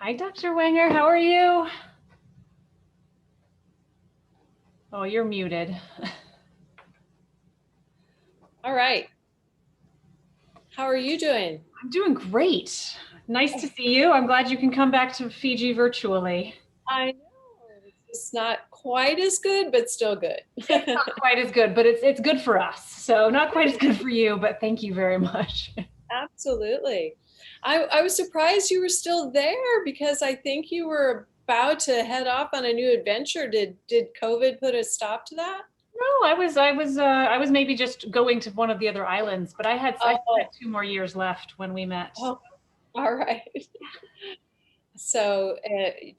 Hi, Dr. Wenger. How are you? Oh, you're muted. All right. How are you doing? I'm doing great. Nice to see you. I'm glad you can come back to Fiji virtually. I know. It's not quite as good, but still good. It's not quite as good, but it's good for us. So not quite as good for you, but thank you very much. Absolutely. I was surprised you were still there because I think you were about to head off on a new adventure. Did COVID put a stop to that? No, I was maybe just going to one of the other islands, but I had 2 more years left when we met. Oh, all right. So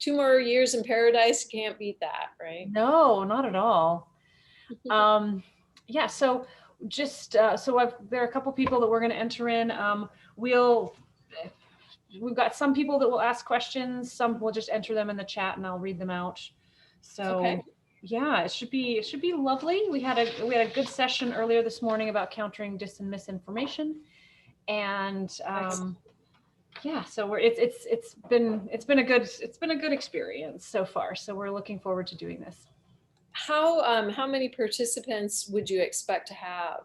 2 more years in paradise, you can't beat that, right? No, not at all. Yeah, so just there are a couple people that we're going to enter in. We've got some people that will ask questions. Some will just enter them in the chat, and I'll read them out. So Okay. yeah, it should be lovely. We had a good session earlier this morning about countering dis and misinformation, and yeah, so it's been a good experience so far. So we're looking forward to doing this. How many participants would you expect to have?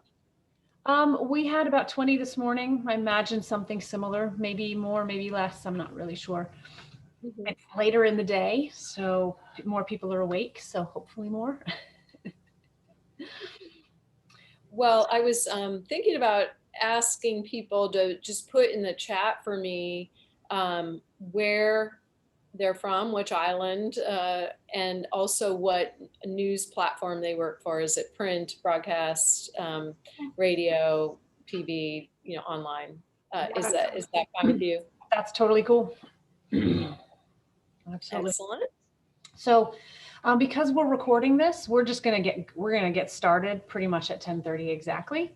We had about 20 this morning. I imagine something similar, maybe more, maybe less. I'm not really sure. Mm-hmm. It's later in the day, so more people are awake, so hopefully more. Well, I was thinking about asking people to just put in the chat for me where they're from, which island, and also what news platform they work for. Is it print, broadcast, radio, TV, online? Is that fine with you? That's totally cool. Absolutely. Excellent. So because we're recording this, we're gonna get started pretty much at 10:30 exactly.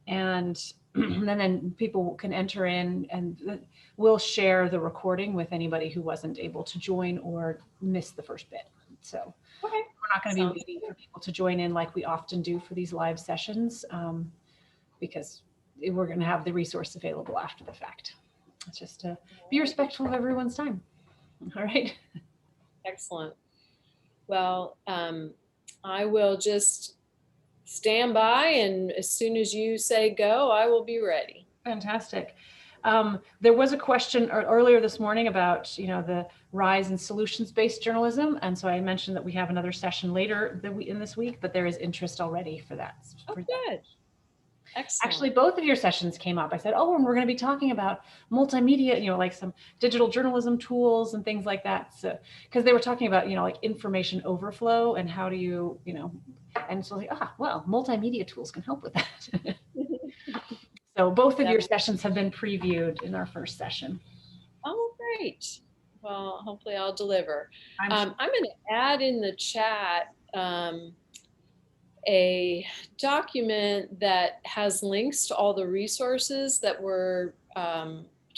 And then people can enter in, and we'll share the recording with anybody who wasn't able to join or missed the first bit. So okay. We're not going to be waiting for people to join in like we often do for these live sessions, because we're going to have the resource available after the fact. It's just to be respectful of everyone's time. All right. Excellent. Well, I will just stand by, and as soon as you say go, I will be ready. Fantastic. There was a question earlier this morning about, the rise in solutions-based journalism. And so I mentioned that we have another session later in this week, but there is interest already for that. Oh, good. Excellent. Actually, both of your sessions came up. I said, oh, and we're going to be talking about multimedia, like some digital journalism tools and things like that. So, because they were talking about, like information overflow and how do you, and so like, well, multimedia tools can help with that. So both of your sessions have been previewed in our first session. Oh, great. Well, hopefully I'll deliver. I'm going to add in the chat a document that has links to all the resources that we're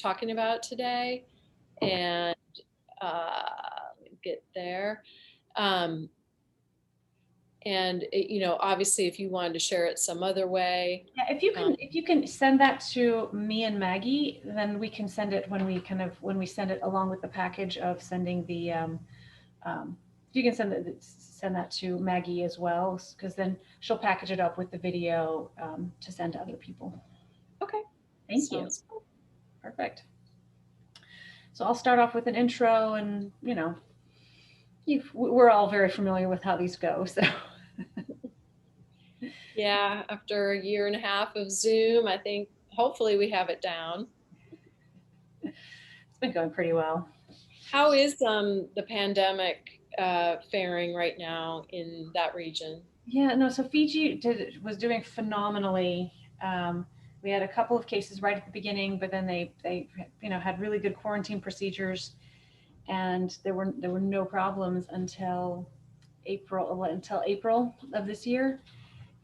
talking about today. And get there. And obviously, if you wanted to share it some other way. Yeah, if you can send that to me and Maggie, then we can send it when we send it along with the package of sending the. You can send that to Maggie as well, because then she'll package it up with the video to send to other people. Okay. Thank you. Perfect. So I'll start off with an intro, and we're all very familiar with how these go. So. Yeah, after a year and a half of Zoom, I think hopefully we have it down. It's been going pretty well. How is the pandemic faring right now in that region? Yeah, no, so Fiji was doing phenomenally. We had a couple of cases right at the beginning, but then they had really good quarantine procedures, and there were no problems until April of this year.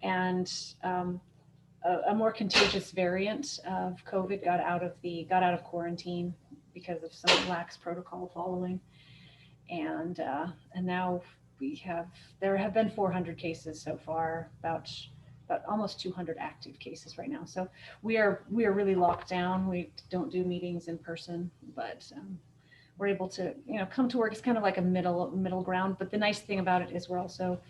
And a more contagious variant of COVID got out of quarantine because of some lax protocol following, and now there have been 400 cases so far, about almost 200 active cases right now. So we are really locked down. We don't do meetings in person, but we're able to, come to work. It's kind of like a middle ground. But the nice thing about it is we're also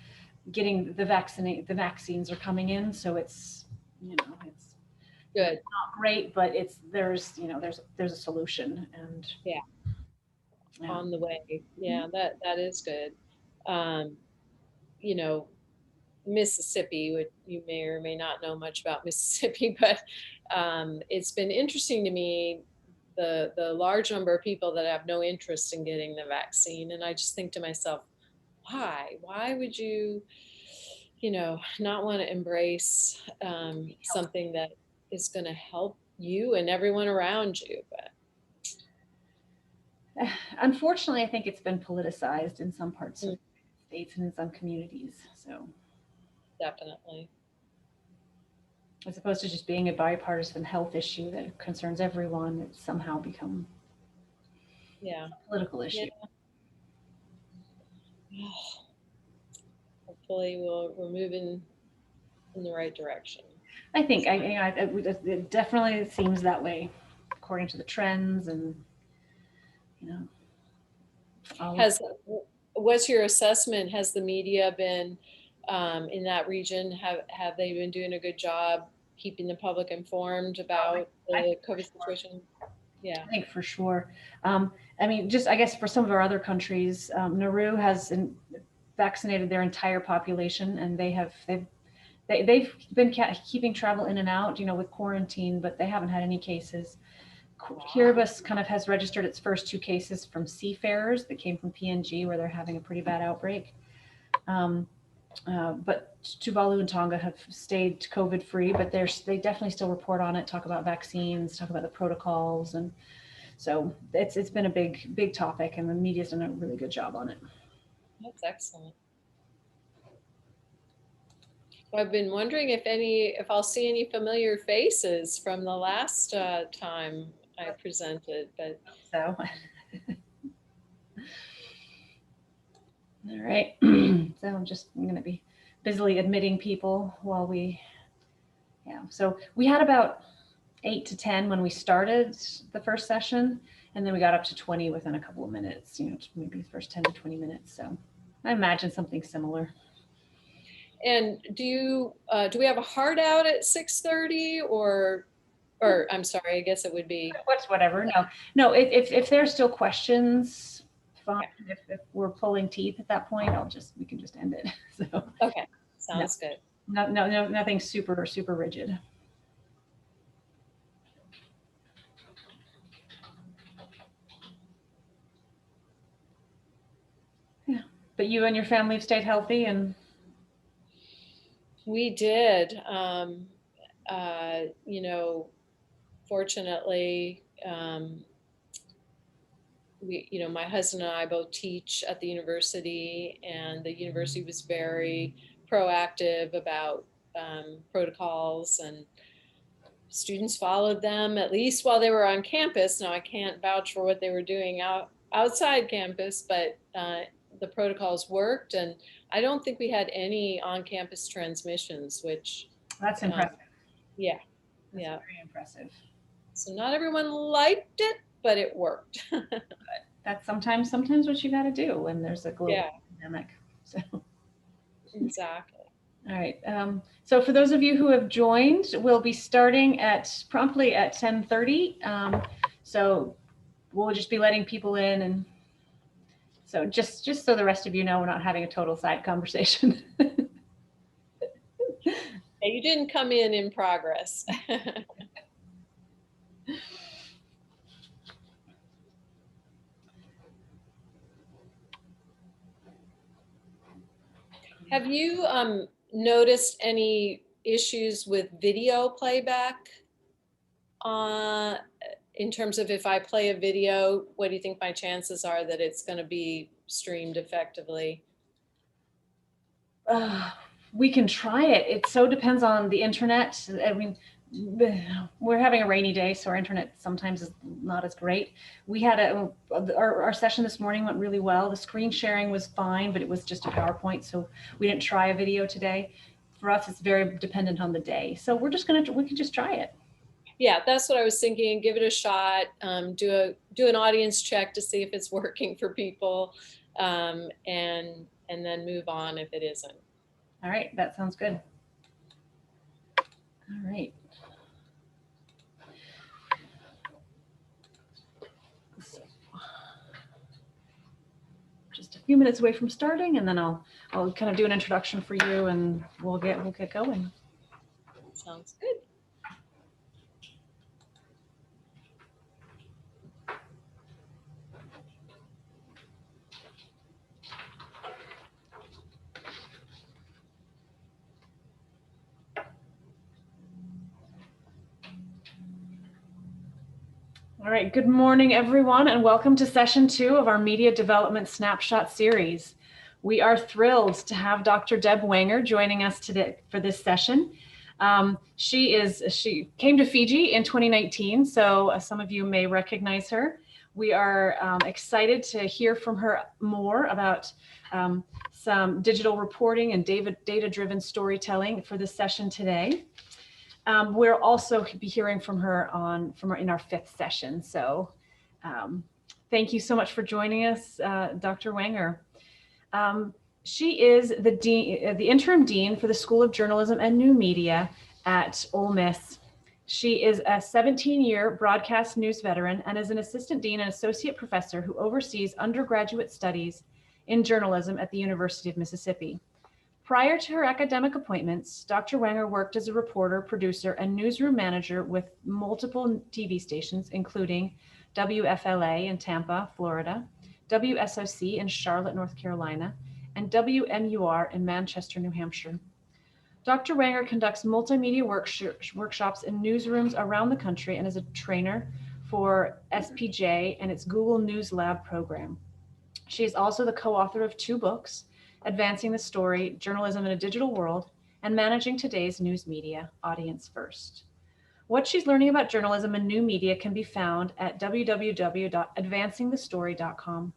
getting the vaccines are coming in. So it's, it's Good. not great, but there's a solution. And Yeah. On the way. Yeah, that is good. Mississippi, you may or may not know much about Mississippi, but it's been interesting to me the large number of people that have no interest in getting the vaccine. And I just think to myself, why would you not want to embrace something that is going to help you and everyone around you? But unfortunately, I think it's been politicized in some parts of states and in some communities. So definitely, as opposed to just being a bipartisan health issue that concerns everyone, it's somehow become a political issue. Yeah. Hopefully, we're moving in the right direction. I think it definitely seems that way, according to the trends, and what's your assessment? Has the media been in that region? Have they been doing a good job keeping the public informed about the COVID situation? Yeah, I think for sure. I guess for some of our other countries, Nauru has vaccinated their entire population, and they've been keeping travel in and out, with quarantine, but they haven't had any cases. Kiribati kind of has registered its first 2 cases from seafarers that came from PNG, where they're having a pretty bad outbreak. But Tuvalu and Tonga have stayed COVID free, but they definitely still report on it, talk about vaccines, talk about the protocols. And so it's been a big topic, and the media's done a really good job on it. That's excellent. I've been wondering if I'll see any familiar faces from the last time I presented, but so. All right. So I'm going to be busily admitting people while so we had about 8 to 10 when we started the first session, and then we got up to 20 within a couple of minutes, maybe the first 10 to 20 minutes. So I imagine something similar. And do we have a Heartout at 6:30 or I'm sorry, I guess it would be whatever. No. If there's still questions, fine. Okay. If we're pulling teeth at that point, we can just end it. So okay, sounds good. No, nothing super rigid. Yeah, but you and your family have stayed healthy, and we did. Fortunately, my husband and I both teach at the university, and the university was very proactive about protocols, and students followed them, at least while they were on campus. Now, I can't vouch for what they were doing outside campus, but the protocols worked, and I don't think we had any on-campus transmissions, which that's impressive. Yeah. That's very impressive. So not everyone liked it, but it worked. That's sometimes what you got to do when there's a global pandemic. So exactly. All right. So for those of you who have joined, we'll be starting promptly at 10:30. So we'll just be letting people in, and so just so the rest of you know, we're not having a total side conversation. You didn't come in progress. Have you noticed any issues with video playback? In terms of if I play a video, what do you think my chances are that it's going to be streamed effectively? We can try it. It so depends on the internet. I mean, we're having a rainy day, so our internet sometimes is not as great. We had our session this morning went really well. The screen sharing was fine, but it was just a PowerPoint, so we didn't try a video today. For us, it's very dependent on the day. So we can just try it. Yeah, that's what I was thinking. Give it a shot. Do an audience check to see if it's working for people, and then move on if it isn't. All right, that sounds good. All right. Just a few minutes away from starting, and then I'll kind of do an introduction for you, and we'll get going. Sounds good. All right, good morning, everyone, and welcome to session 2 of our Media Development Snapshot series. We are thrilled to have Dr. Deb Wenger joining us today for this session. She came to Fiji in 2019, so some of you may recognize her. We are excited to hear from her more about some digital reporting and data-driven storytelling for this session today. We'll also be hearing from her in our 5th session. So thank you so much for joining us, Dr. Wenger. She is the interim dean for the School of Journalism and New Media at Ole Miss. She is a 17-year broadcast news veteran and is an assistant dean and associate professor who oversees undergraduate studies in journalism at the University of Mississippi. Prior to her academic appointments, Dr. Wenger worked as a reporter, producer, and newsroom manager with multiple TV stations, including WFLA in Tampa, Florida, WSOC in Charlotte, North Carolina, and WMUR in Manchester, New Hampshire. Dr. Wenger conducts multimedia workshops in newsrooms around the country and is a trainer for SPJ and its Google News Lab program. She is also the co-author of 2 books, Advancing the Story, Journalism in a Digital World, and Managing Today's News Media, Audience First. What she's learning about journalism and new media can be found at www.advancingthestory.com.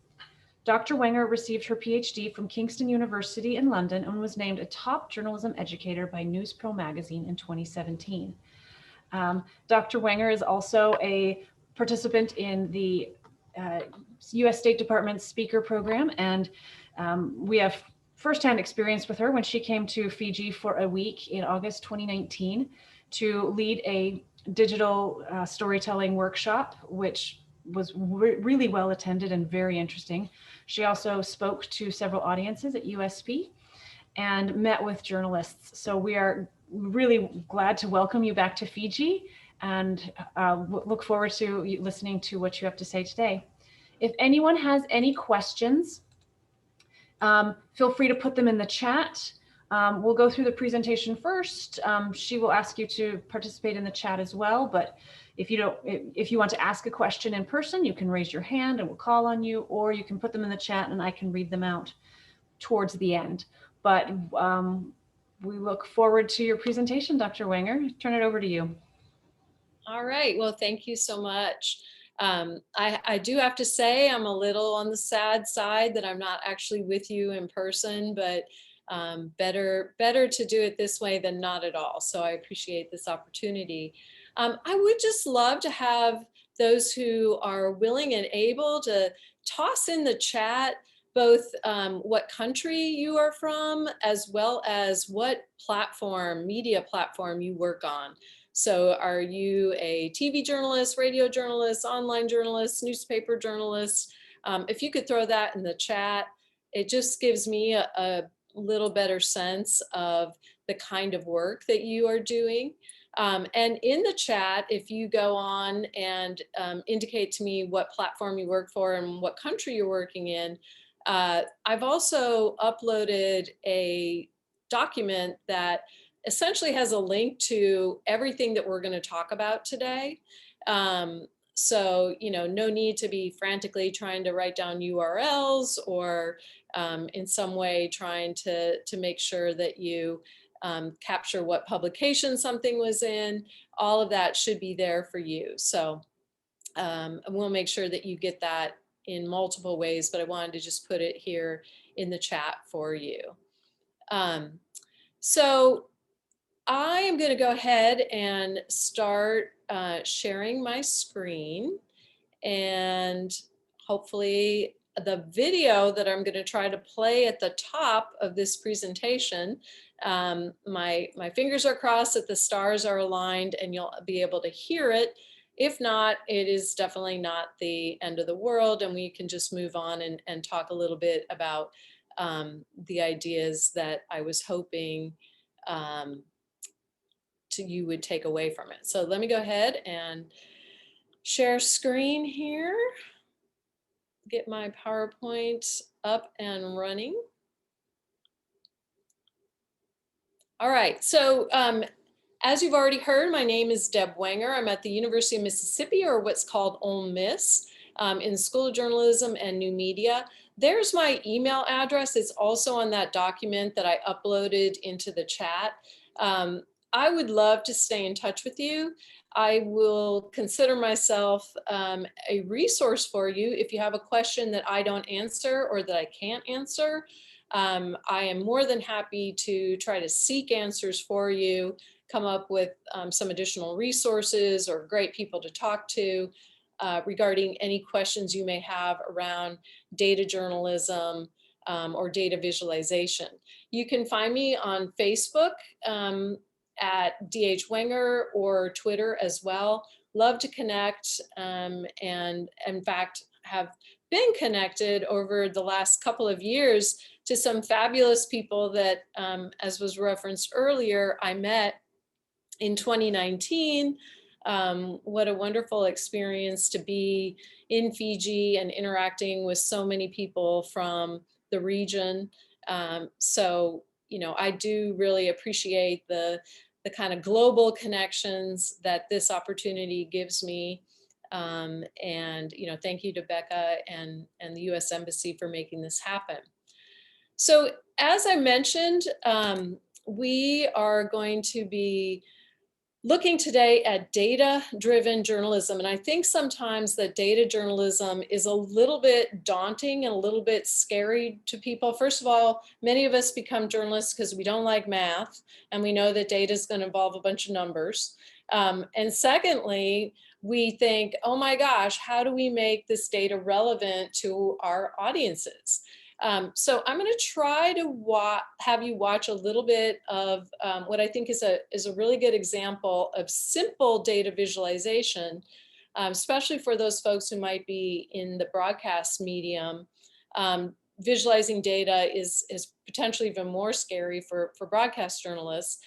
Dr. Wenger received her PhD from Kingston University in London and was named a top journalism educator by Newspro magazine in 2017. Dr. Wenger is also a participant in the U.S. State Department speaker program, and we have firsthand experience with her when she came to Fiji for a week in August 2019 to lead a digital storytelling workshop, which was really well attended and very interesting. She also spoke to several audiences at USP and met with journalists. So we are really glad to welcome you back to Fiji and look forward to listening to what you have to say today. If anyone has any questions, feel free to put them in the chat. We'll go through the presentation first. She will ask you to participate in the chat as well, but if you want to ask a question in person, you can raise your hand and we'll call on you, or you can put them in the chat and I can read them out towards the end. But we look forward to your presentation, Dr. Wenger. Turn it over to you. All right, well, thank you so much. I do have to say I'm a little on the sad side that I'm not actually with you in person, but better to do it this way than not at all. So I appreciate this opportunity. I would just love to have those who are willing and able to toss in the chat both what country you are from, as well as what media platform you work on. So are you a TV journalist, radio journalist, online journalist, newspaper journalist? If you could throw that in the chat, it just gives me a little better sense of the kind of work that you are doing. And in the chat, if you go on and indicate to me what platform you work for and what country you're working in, I've also uploaded a document that essentially has a link to everything that we're going to talk about today. So, no need to be frantically trying to write down URLs or in some way trying to make sure that you capture what publication something was in. All of that should be there for you. So we'll make sure that you get that in multiple ways, but I wanted to just put it here in the chat for you. So I am going to go ahead and start sharing my screen, and hopefully the video that I'm going to try to play at the top of this presentation, my fingers are crossed that the stars are aligned and you'll be able to hear it. If not, it is definitely not the end of the world, and we can just move on and talk a little bit about the ideas that I was hoping you would take away from it. So let me go ahead and share screen here, get my PowerPoint up and running. All right, so as you've already heard, my name is Deb Wenger. I'm at the University of Mississippi, or what's called Ole Miss, in the School of Journalism and New Media. There's my email address. It's also on that document that I uploaded into the chat. I would love to stay in touch with you. I will consider myself a resource for you if you have a question that I don't answer or that I can't answer. I am more than happy to try to seek answers for you, come up with some additional resources or great people to talk to regarding any questions you may have around data journalism or data visualization. You can find me on Facebook at DH Wenger, or Twitter as well. Love to connect, and in fact have been connected over the last couple of years to some fabulous people that, as was referenced earlier, I met in 2019. What a wonderful experience to be in Fiji and interacting with so many people from the region. So, you know, I do really appreciate the kind of global connections that this opportunity gives me. And, you know, thank you to Becca and the US Embassy for making this happen. So as I mentioned, we are going to be looking today at data-driven journalism. And I think sometimes that data journalism is a little bit daunting and a little bit scary to people. First of all, many of us become journalists because we don't like math, and we know that data is going to involve a bunch of numbers. And secondly, we think, oh my gosh, how do we make this data relevant to our audiences? So I'm going to try to have you watch a little bit of what I think is a really good example of simple data visualization, especially for those folks who might be in the broadcast medium. Visualizing data is potentially even more scary for broadcast journalists.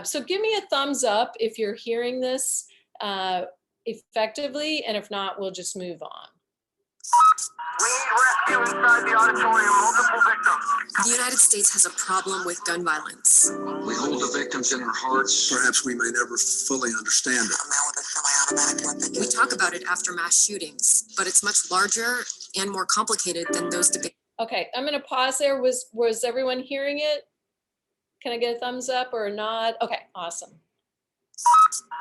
So give me a thumbs up if you're hearing this effectively, and if not, we'll just move on. We need rescue inside the auditorium, multiple victims. The United States has a problem with gun violence. We hold the victims in our hearts. Perhaps we may never fully understand it. A man with a semi-automatic weapon. We talk about it after mass shootings, but it's much larger and more complicated than those debates. Okay, I'm going to pause there. Was everyone hearing it? Can I get a thumbs up or a nod? Okay, awesome.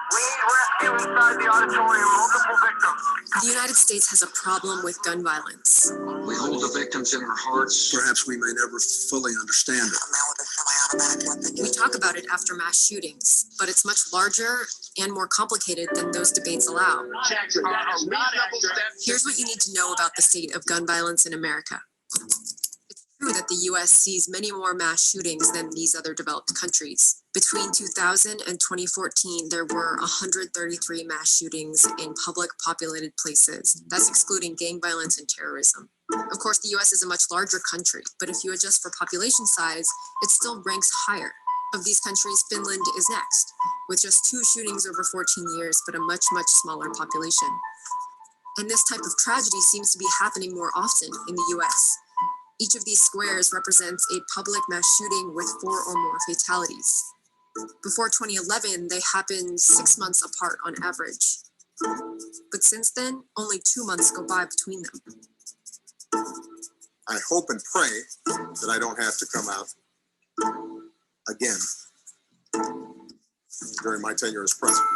We need rescue inside the auditorium, multiple victims. The United States has a problem with gun violence. We hold the victims in our hearts. Perhaps we may never fully understand it. A man with a semi-automatic weapon. We talk about it after mass shootings, but it's much larger and more complicated than those debates allow. Jackson, that is not accurate. Here's what you need to know about the state of gun violence in America. It's true that the US sees many more mass shootings than these other developed countries. Between 2000 and 2014, there were 133 mass shootings in public populated places. That's excluding gang violence and terrorism. Of course, the US is a much larger country, but if you adjust for population size, it still ranks higher. Of these countries, Finland is next, with just 2 shootings over 14 years, but a much, much smaller population. And this type of tragedy seems to be happening more often in the US. Each of these squares represents a public mass shooting with 4 or more fatalities. Before 2011, they happened 6 months apart on average. But since then, only 2 months go by between them. I hope and pray that I don't have to come out again during my tenure as president.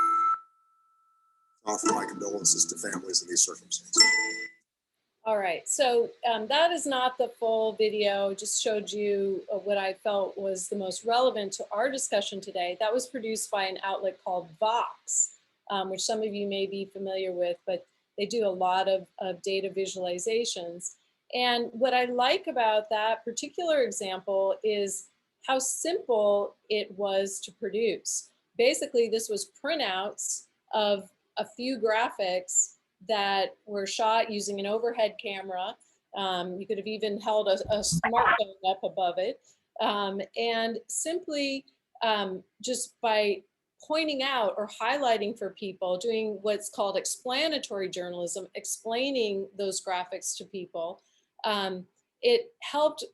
I offer my condolences to families in these circumstances. All right, so that is not the full video, just showed you what I felt was the most relevant to our discussion today. That was produced by an outlet called Vox. which some of you may be familiar with, but they do a lot of data visualizations. And what I like about that particular example is how simple it was to produce. Basically, this was printouts of a few graphics that were shot using an overhead camera. You could have even held a smartphone up above it. And simply just by pointing out or highlighting for people, doing what's called explanatory journalism, explaining those graphics to people, it helped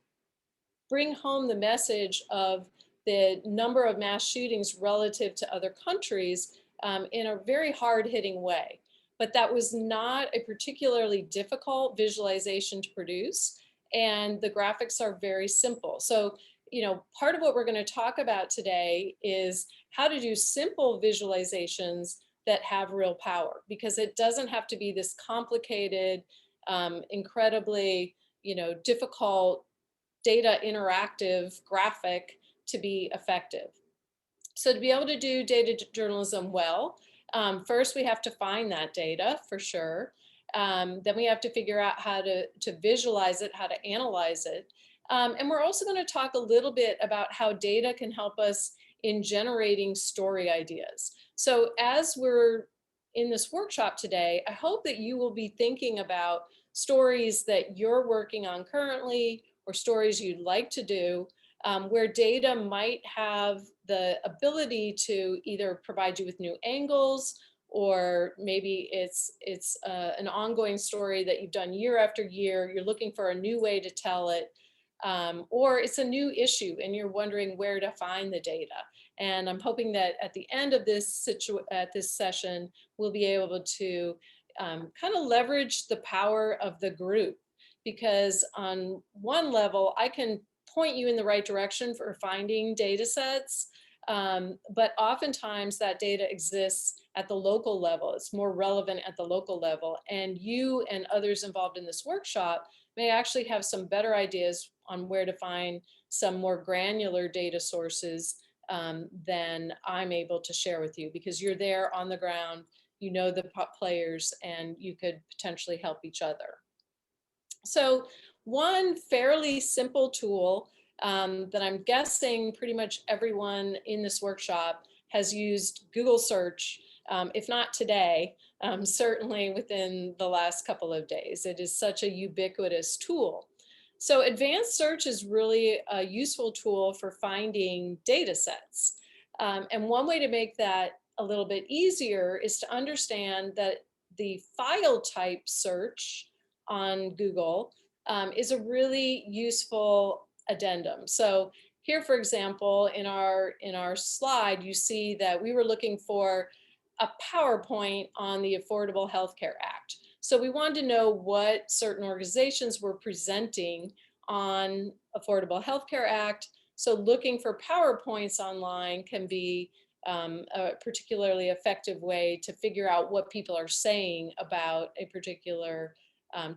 bring home the message of the number of mass shootings relative to other countries in a very hard-hitting way. But that was not a particularly difficult visualization to produce, and the graphics are very simple. So, you know, part of what we're going to talk about today is how to do simple visualizations that have real power, because it doesn't have to be this complicated, incredibly, you know, difficult data interactive graphic to be effective. So to be able to do data journalism well, first we have to find that data for sure. Then we have to figure out how to visualize it, how to analyze it. And we're also going to talk a little bit about how data can help us in generating story ideas. So as we're in this workshop today, I hope that you will be thinking about stories that you're working on currently, or stories you'd like to do, where data might have the ability to either provide you with new angles, or maybe it's an ongoing story that you've done year after year, you're looking for a new way to tell it, or it's a new issue and you're wondering where to find the data. And I'm hoping that at the end of this session, we'll be able to kind of leverage the power of the group, because on one level, I can point you in the right direction for finding data sets, but oftentimes that data exists at the local level. It's more relevant at the local level, and you and others involved in this workshop may actually have some better ideas on where to find some more granular data sources than I'm able to share with you, because you're there on the ground, you know the players, and you could potentially help each other. So one fairly simple tool that I'm guessing pretty much everyone in this workshop has used Google search, if not today, certainly within the last couple of days. It is such a ubiquitous tool. So advanced search is really a useful tool for finding data sets. And one way to make that a little bit easier is to understand that the file type search on Google is a really useful addendum. So here, for example, in our slide, you see that we were looking for a PowerPoint on the Affordable Health Care Act. So we wanted to know what certain organizations were presenting on Affordable Health Care Act. So looking for PowerPoints online can be a particularly effective way to figure out what people are saying about a particular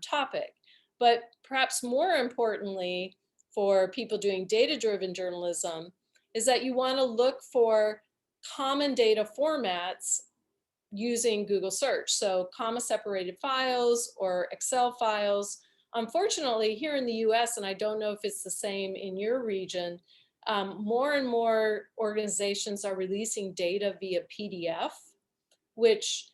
topic. But perhaps more importantly, for people doing data-driven journalism, is that you want to look for common data formats using Google search. So comma-separated files or Excel files. Unfortunately, here in the US, and I don't know if it's the same in your region, more and more organizations are releasing data via PDF, which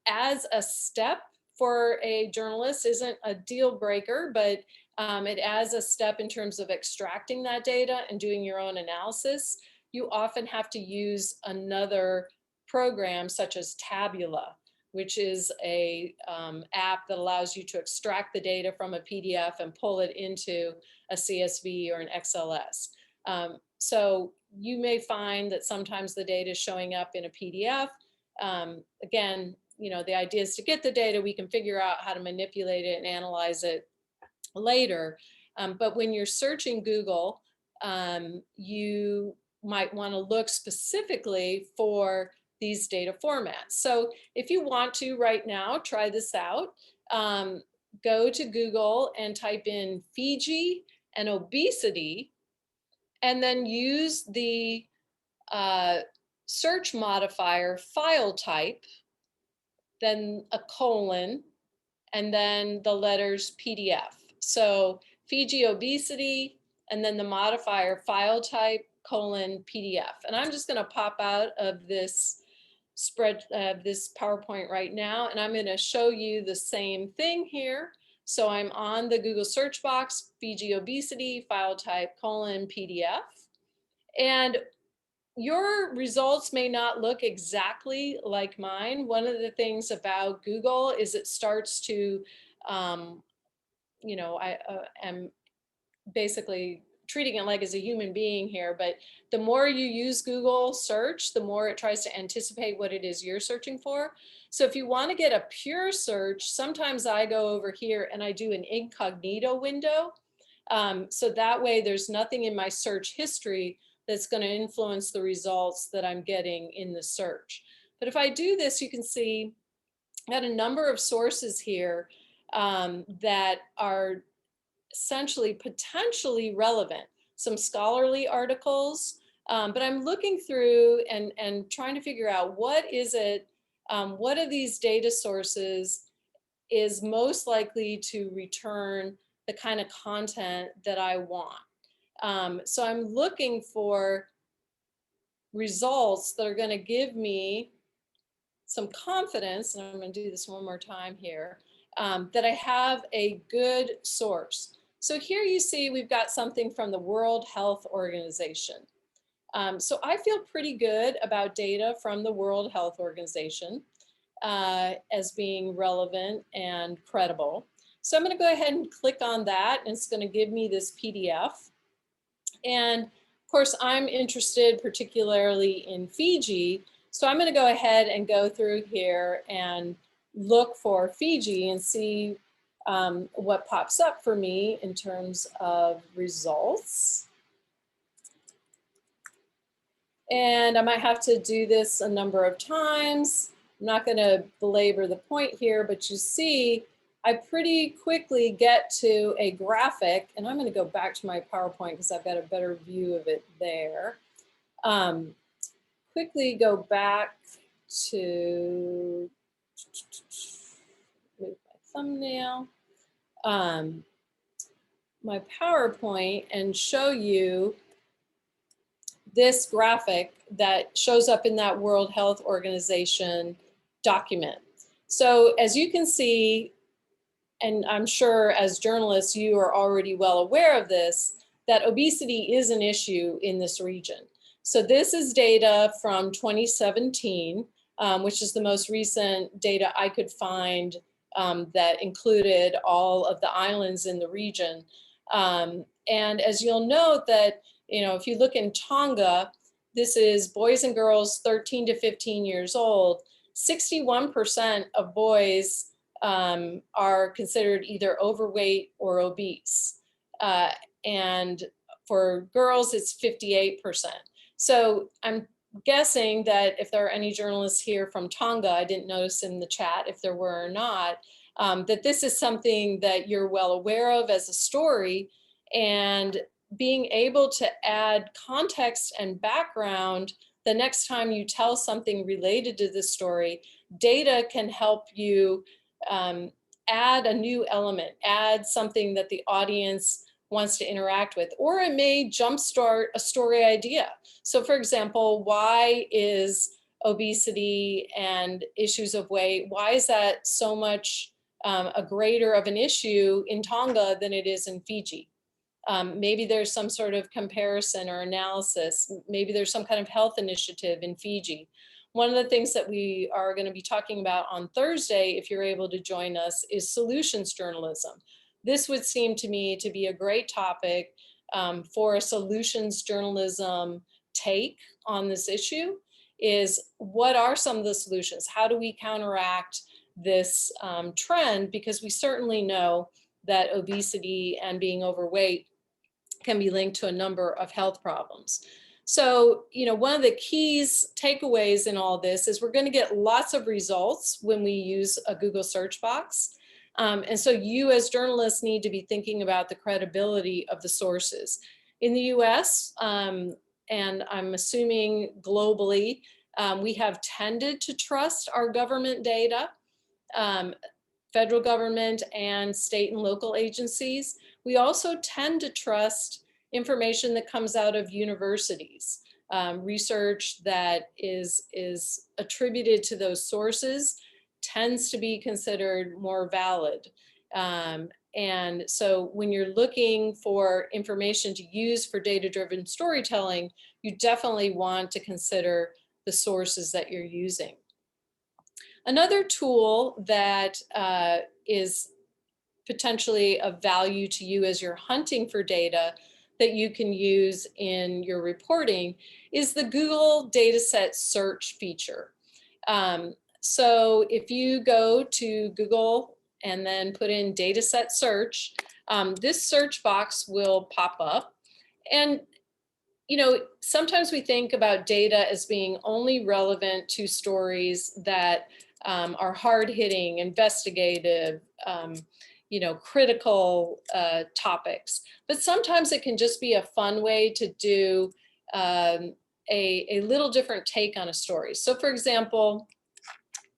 as a step for a journalist isn't a deal breaker, but it adds a step in terms of extracting that data and doing your own analysis. You often have to use another program such as Tabula, which is a app that allows you to extract the data from a PDF and pull it into a CSV or an XLS. So you may find that sometimes the data is showing up in a PDF. Again, you know, the idea is to get the data, we can figure out how to manipulate it and analyze it later. But when you're searching Google, you might want to look specifically for these data formats. So if you want to right now, try this out. Go to Google and type in Fiji and obesity, and then use the search modifier, file type, then a colon, and then the letters PDF. So Fiji obesity, and then the modifier file type, colon, PDF. And I'm just gonna pop out of this this PowerPoint right now, and I'm gonna show you the same thing here. So I'm on the Google search box, Fiji obesity, file type, colon, PDF. And your results may not look exactly like mine. One of the things about Google is it starts to, you know, I am basically treating it like as a human being here, but the more you use Google search, the more it tries to anticipate what it is you're searching for. So if you want to get a pure search, sometimes I go over here and I do an incognito window. So that way there's nothing in my search history that's going to influence the results that I'm getting in the search. But if I do this, you can see I had a number of sources here that are essentially potentially relevant, some scholarly articles, but I'm looking through and trying to figure out what is it, what of these data sources is most likely to return the kind of content that I want. So I'm looking for results that are going to give me some confidence, and I'm going to do this one more time here, that I have a good source. So here you see we've got something from the World Health Organization. So I feel pretty good about data from the World Health Organization as being relevant and credible. So I'm going to go ahead and click on that, and it's going to give me this PDF. And of course, I'm interested particularly in Fiji. So I'm going to go ahead and go through here and look for Fiji and see what pops up for me in terms of results. And I might have to do this a number of times. I'm not going to belabor the point here, but you see, I pretty quickly get to a graphic, and I'm going to go back to my PowerPoint because I've got a better view of it there. Quickly go back to move my thumbnail, my PowerPoint, and show you this graphic that shows up in that World Health Organization document. So as you can see, and I'm sure as journalists, you are already well aware of this, that obesity is an issue in this region. So this is data from 2017, which is the most recent data I could find that included all of the islands in the region. And as you'll note that, you know, if you look in Tonga, this is boys and girls 13 to 15 years old. 61% of boys are considered either overweight or obese. And for girls, it's 58%. So I'm guessing that if there are any journalists here from Tonga, I didn't notice in the chat if there were or not, that this is something that you're well aware of as a story, and being able to add context and background the next time you tell something related to this story, data can help you add a new element, add something that the audience wants to interact with, or it may jumpstart a story idea. So for example, why is obesity and issues of weight, why is that so much a greater of an issue in Tonga than it is in Fiji? Maybe there's some sort of comparison or analysis. Maybe there's some kind of health initiative in Fiji. One of the things that we are going to be talking about on Thursday, if you're able to join us, is solutions journalism. This would seem to me to be a great topic for a solutions journalism take on this issue, is what are some of the solutions? How do we counteract this trend? Because we certainly know that obesity and being overweight can be linked to a number of health problems. So, you know, one of the keys takeaways in all this is we're going to get lots of results when we use a Google search box. And so you as journalists need to be thinking about the credibility of the sources. In the US, and I'm assuming globally, We have tended to trust our government data, federal government and state and local agencies. We also tend to trust information that comes out of universities. Research that is attributed to those sources tends to be considered more valid. And so when you're looking for information to use for data-driven storytelling, you definitely want to consider the sources that you're using. Another tool that is potentially of value to you as you're hunting for data that you can use in your reporting is the Google Dataset Search feature. So if you go to Google and then put in Dataset Search, this search box will pop up. And you know, sometimes we think about data as being only relevant to stories that are hard-hitting, investigative, you know, critical topics. But sometimes it can just be a fun way to do a little different take on a story. So for example,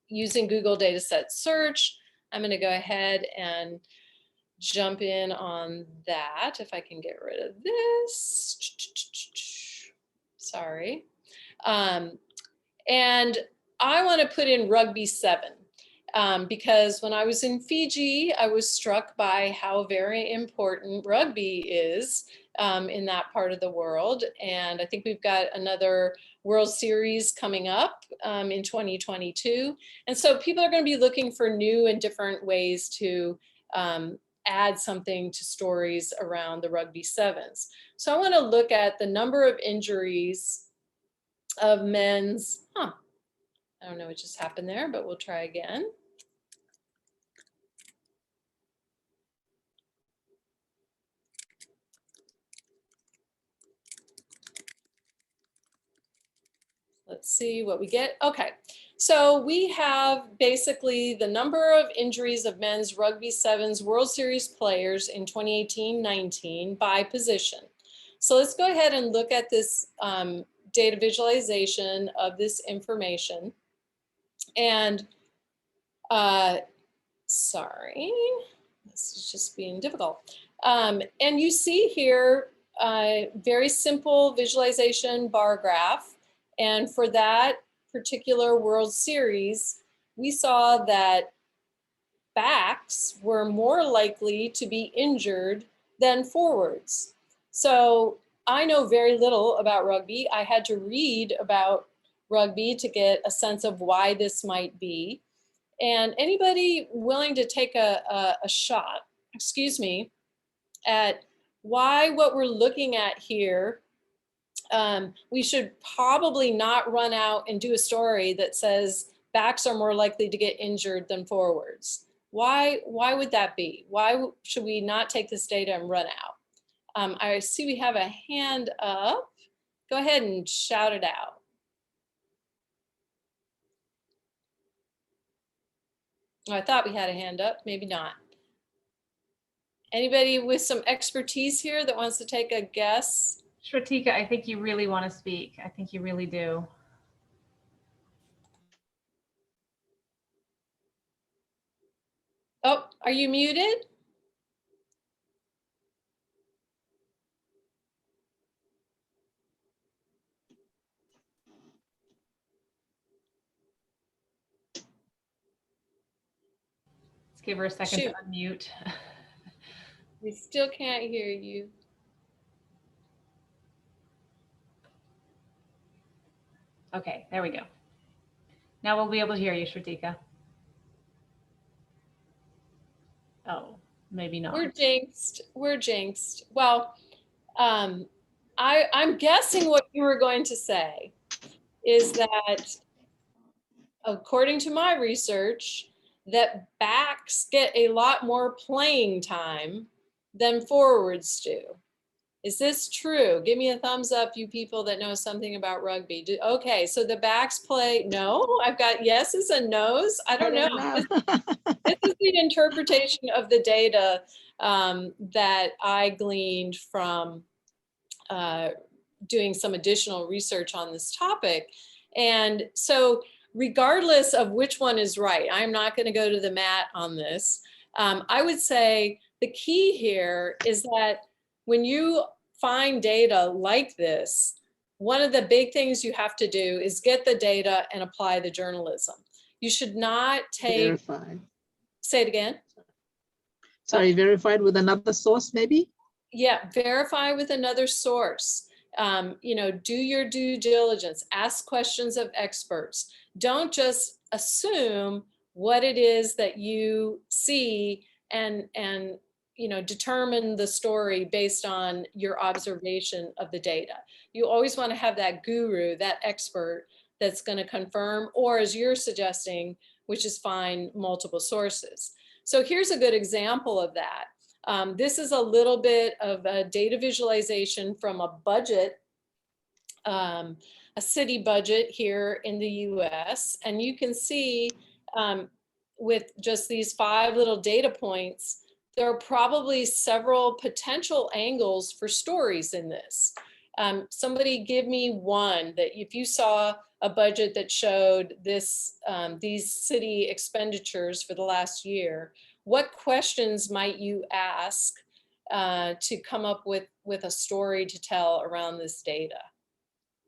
using Google Dataset Search, I'm going to go ahead and jump in on that if I can get rid of this. Sorry. And I want to put in Rugby 7 because when I was in Fiji, I was struck by how very important rugby is in that part of the world. And I think we've got another World Series coming up in 2022. And so people are going to be looking for new and different ways to add something to stories around the Rugby Sevens. So I want to look at the number of injuries of men's, I don't know what just happened there, but we'll try again. Let's see what we get. Okay, so we have basically the number of injuries of men's Rugby Sevens World Series players in 2018-19 by position. So let's go ahead and look at this data visualization of this information. And sorry, this is just being difficult. And you see here a very simple visualization bar graph. And for that particular World Series, we saw that backs were more likely to be injured than forwards. So I know very little about rugby. I had to read about rugby to get a sense of why this might be. And anybody willing to take a shot, excuse me, at why what we're looking at here, we should probably not run out and do a story that says backs are more likely to get injured than forwards. Why would that be? Why should we not take this data and run out? I see we have a hand up. Go ahead and shout it out. Oh, I thought we had a hand up, maybe not. Anybody with some expertise here that wants to take a guess? Shratika, I think you really want to speak. I think you really do. Oh, are you muted? Let's give her a second to unmute. We still can't hear you. Okay, there we go. Now we'll be able to hear you, Shratika. Oh, maybe not. We're jinxed. We're jinxed. Well, I'm guessing what you were going to say is that, according to my research, that backs get a lot more playing time than forwards do. Is this true? Give me a thumbs up, you people that know something about rugby. Okay, so the backs play, no? I've got yeses and no's. I don't know. This is the interpretation of the data that I gleaned from doing some additional research on this topic. And so regardless of which one is right, I'm not going to go to the mat on this. I would say the key here is that when you find data like this, one of the big things you have to do is get the data and apply the journalism. You should not take, Verified. say it again. Sorry, verified with another source maybe? Yeah, verify with another source. You know, do your due diligence, ask questions of experts. Don't just assume what it is that you see and you know, determine the story based on your observation of the data. You always want to have that guru, that expert that's going to confirm, or as you're suggesting, which is find multiple sources. So here's a good example of that. This is a little bit of a data visualization from a budget, a city budget here in the US. And you can see with just these 5 little data points, there are probably several potential angles for stories in this. Somebody give me one that if you saw a budget that showed this, these city expenditures for the last year, what questions might you ask to come up with a story to tell around this data?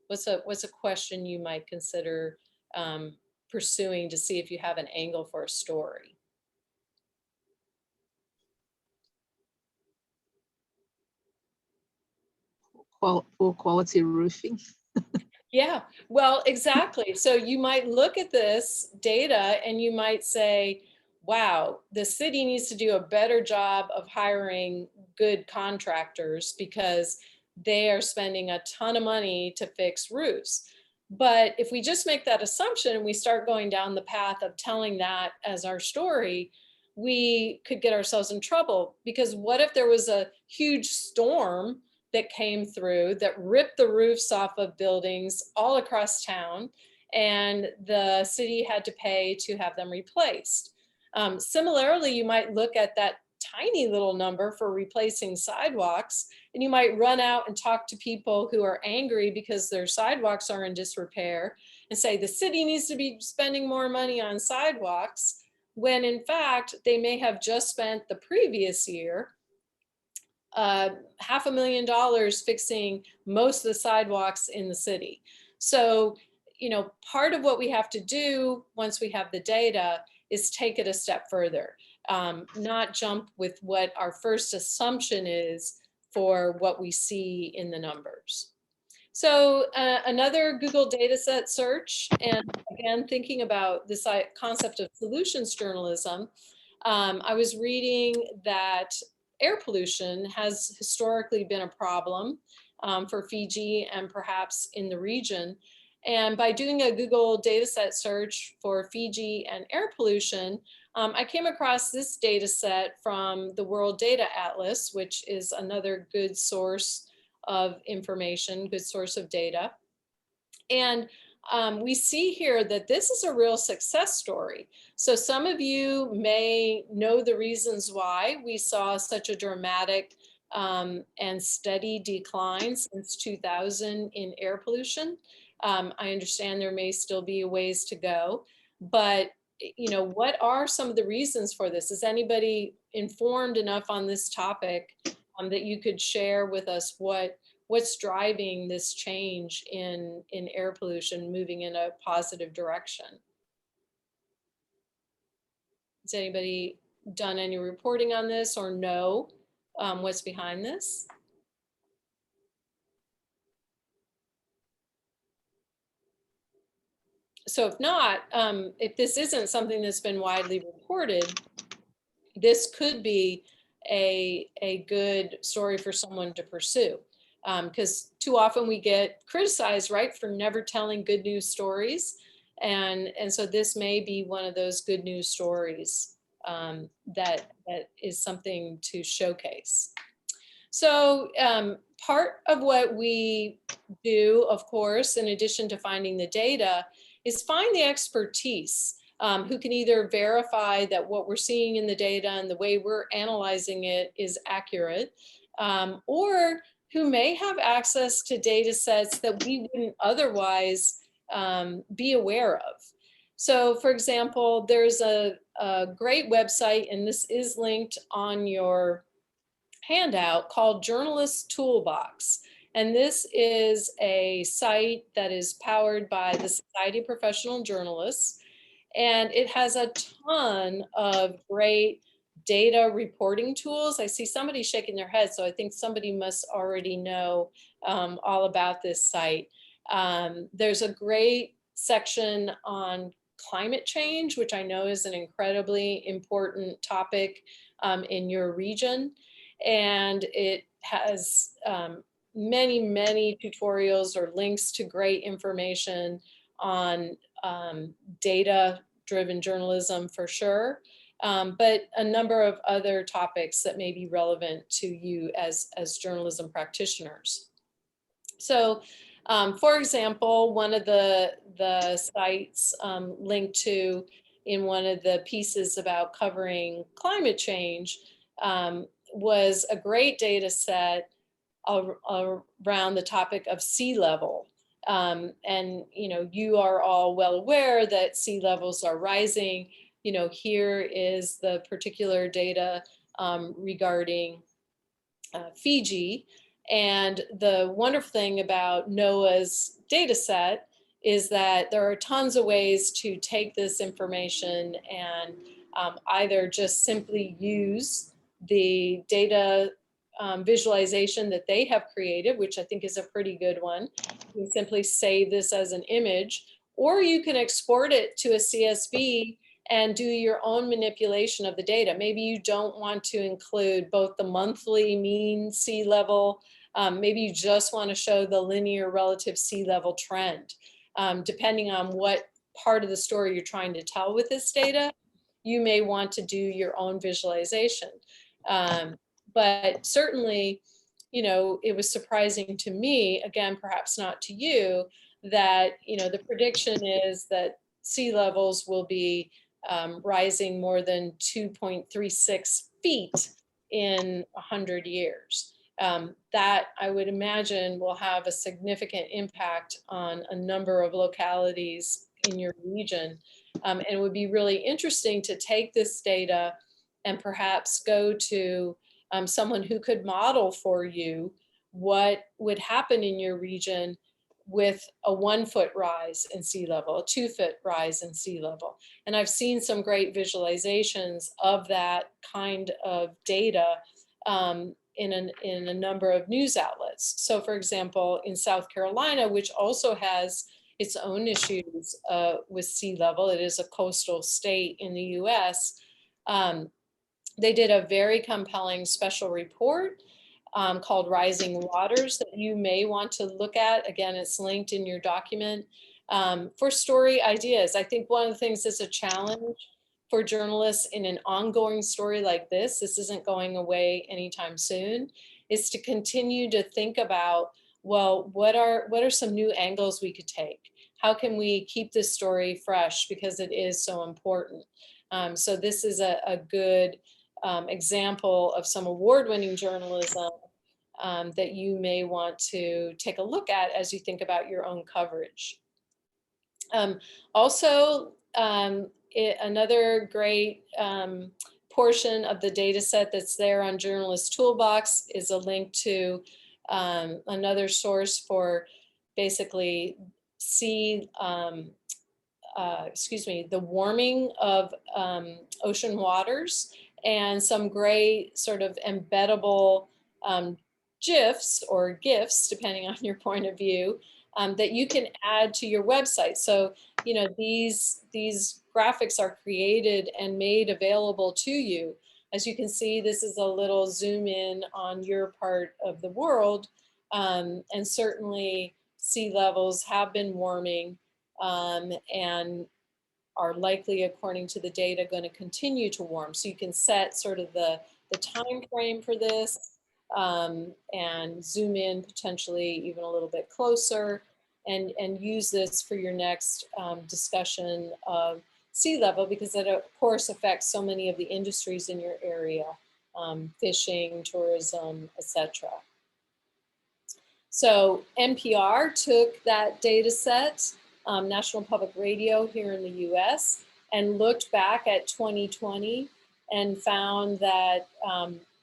What's a question you might consider pursuing to see if you have an angle for a story? Poor quality roofing. Yeah, well, exactly. So you might look at this data and you might say, wow, the city needs to do a better job of hiring good contractors because they are spending a ton of money to fix roofs. But if we just make that assumption and we start going down the path of telling that as our story, we could get ourselves in trouble, because what if there was a huge storm that came through that ripped the roofs off of buildings all across town and the city had to pay to have them replaced? Similarly, you might look at that tiny little number for replacing sidewalks, and you might run out and talk to people who are angry because their sidewalks are in disrepair and say the city needs to be spending more money on sidewalks, when in fact they may have just spent the previous year $500,000 fixing most of the sidewalks in the city. So, you know, part of what we have to do once we have the data is take it a step further, not jump with what our first assumption is for what we see in the numbers. So another Google dataset search, and again, thinking about this concept of solutions journalism, I was reading that air pollution has historically been a problem for Fiji and perhaps in the region. And by doing a Google dataset search for Fiji and air pollution, I came across this dataset from the World Data Atlas, which is another good source of information, good source of data. And we see here that this is a real success story. So some of you may know the reasons why we saw such a dramatic and steady decline since 2000 in air pollution. I understand there may still be a ways to go, but you know, what are some of the reasons for this? Is anybody informed enough on this topic that you could share with us what's driving this change in air pollution moving in a positive direction? Has anybody done any reporting on this or know what's behind this? So if not, if this isn't something that's been widely reported, this could be a good story for someone to pursue. Because too often we get criticized, right, for never telling good news stories. And so this may be one of those good news stories that is something to showcase. So part of what we do, of course, in addition to finding the data, is find the expertise who can either verify that what we're seeing in the data and the way we're analyzing it is accurate, or who may have access to data sets that we wouldn't otherwise be aware of. So for example, there's a great website, and this is linked on your handout, called Journalist Toolbox. And this is a site that is powered by the Society of Professional Journalists. And it has a ton of great data reporting tools. I see somebody shaking their head, so I think somebody must already know all about this site. There's a great section on climate change, which I know is an incredibly important topic in your region. And it has many tutorials or links to great information on data-driven journalism for sure, but a number of other topics that may be relevant to you as journalism practitioners. So for example, one of the sites linked to in one of the pieces about covering climate change was a great data set around the topic of sea level. And you are all well aware that sea levels are rising. Here is the particular data regarding Fiji. And the wonderful thing about NOAA's data set is that there are tons of ways to take this information and either just simply use the data visualization that they have created, which I think is a pretty good one. You can simply save this as an image, or you can export it to a CSV and do your own manipulation of the data. Maybe you don't want to include both the monthly mean sea level, maybe you just want to show the linear relative sea level trend. Depending on what part of the story you're trying to tell with this data, you may want to do your own visualization. But certainly, it was surprising to me, again, perhaps not to you, that, the prediction is that sea levels will be rising more than 2.36 feet in 100 years. That I would imagine will have a significant impact on a number of localities in your region. And it would be really interesting to take this data and perhaps go to someone who could model for you what would happen in your region with a 1 foot rise in sea level, a 2 foot rise in sea level. And I've seen some great visualizations of that kind of data in a number of news outlets. So for example, in South Carolina, which also has its own issues with sea level, it is a coastal state in the US, they did a very compelling special report called Rising Waters that you may want to look at. Again, it's linked in your document for story ideas. I think one of the things that's a challenge for journalists in an ongoing story like this isn't going away anytime soon, is to continue to think about, well, what are some new angles we could take? How can we keep this story fresh, because it is so important? So this is a good example of some award-winning journalism that you may want to take a look at as you think about your own coverage. Also, another great portion of the data set that's there on Journalist Toolbox is a link to another source for basically the warming of ocean waters, and some great sort of embeddable GIFs or GIFs, depending on your point of view, that you can add to your website. So, these graphics are created and made available to you. As you can see, this is a little zoom in on your part of the world. And certainly sea levels have been warming and are likely, according to the data, going to continue to warm. So you can set sort of the time frame for this and zoom in potentially even a little bit closer, and use this for your next discussion of sea level, because it of course affects so many of the industries in your area, fishing, tourism, etc. So NPR took that data set National Public Radio here in the US, and looked back at 2020 and found that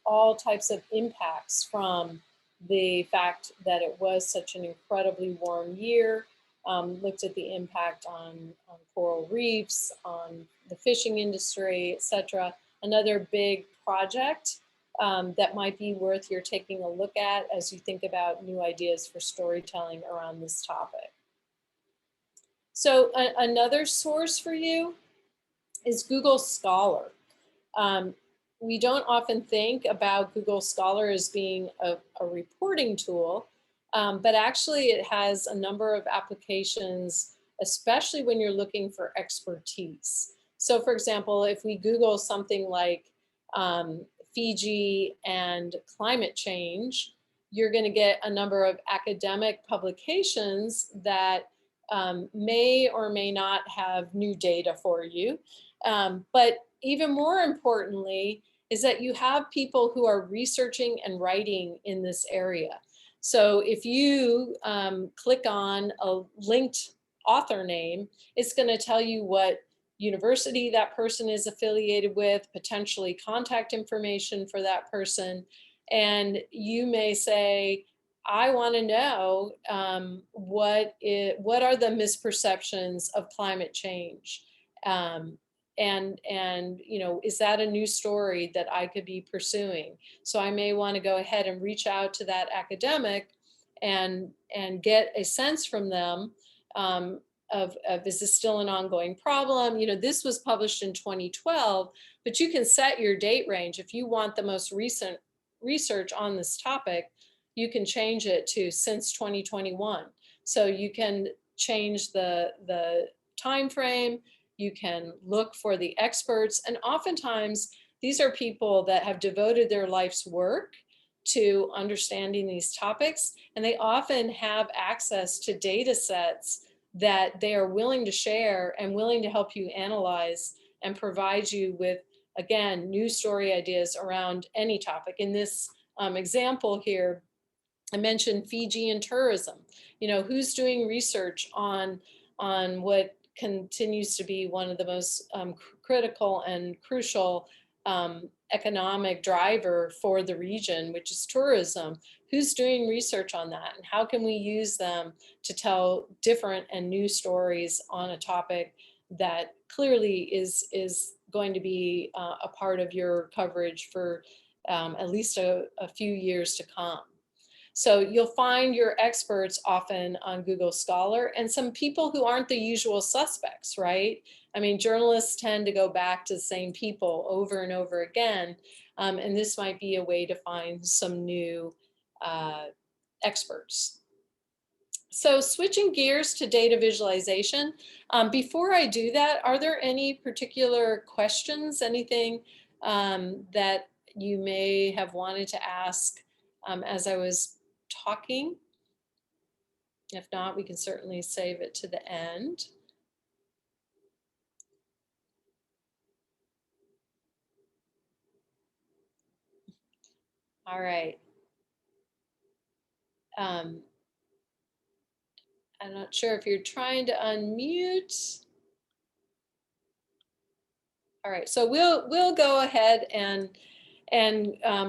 all types of impacts from the fact that it was such an incredibly warm year, looked at the impact on coral reefs, on the fishing industry, etc. Another big project that might be worth your taking a look at as you think about new ideas for storytelling around this topic. So another source for you is Google Scholar. We don't often think about Google Scholar as being a reporting tool, but actually it has a number of applications, especially when you're looking for expertise. So for example, if we Google something like Fiji and climate change, you're going to get a number of academic publications that may or may not have new data for you. But even more importantly is that you have people who are researching and writing in this area. So if you click on a linked author name, it's going to tell you what university that person is affiliated with, potentially contact information for that person. And you may say, I want to know what are the misperceptions of climate change? And you know, is that a new story that I could be pursuing? So I may want to go ahead and reach out to that academic and get a sense from them of is this still an ongoing problem? You know, this was published in 2012, but you can set your date range. If you want the most recent research on this topic, you can change it to since 2021. So you can change the time frame. You can look for the experts, and oftentimes these are people that have devoted their life's work to understanding these topics, and they often have access to data sets that they are willing to share and willing to help you analyze and provide you with, again, new story ideas around any topic. In this example here, I mentioned Fiji and tourism. You know, who's doing research on what continues to be one of the most critical and crucial economic driver for the region, which is tourism. Who's doing research on that, and how can we use them to tell different and new stories on a topic that clearly is going to be a part of your coverage for at least a few years to come. So you'll find your experts often on Google Scholar, and some people who aren't the usual suspects, right? I mean, journalists tend to go back to the same people over and over again, and this might be a way to find some new experts. So switching gears to data visualization, before I do that, are there any particular questions, anything that you may have wanted to ask as I was talking? If not, we can certainly save it to the end. All right. I'm not sure if you're trying to unmute. All right, so we'll go ahead and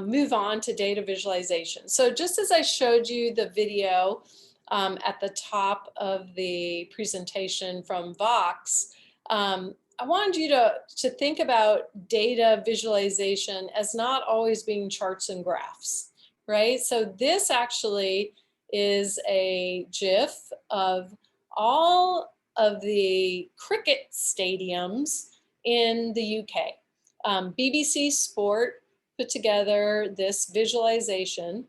move on to data visualization. So just as I showed you the video at the top of the presentation from Vox, I wanted you to think about data visualization as not always being charts and graphs, right? So this actually is a GIF of all of the cricket stadiums in the UK. BBC Sport put together this visualization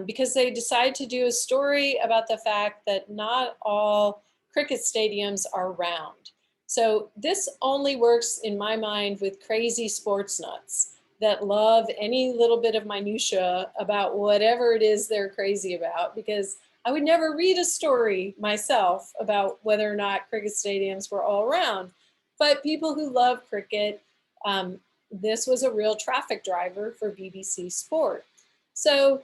because they decided to do a story about the fact that not all cricket stadiums are round. So this only works in my mind with crazy sports nuts that love any little bit of minutia about whatever it is they're crazy about, because I would never read a story myself about whether or not cricket stadiums were all round. But people who love cricket, this was a real traffic driver for BBC Sport. So,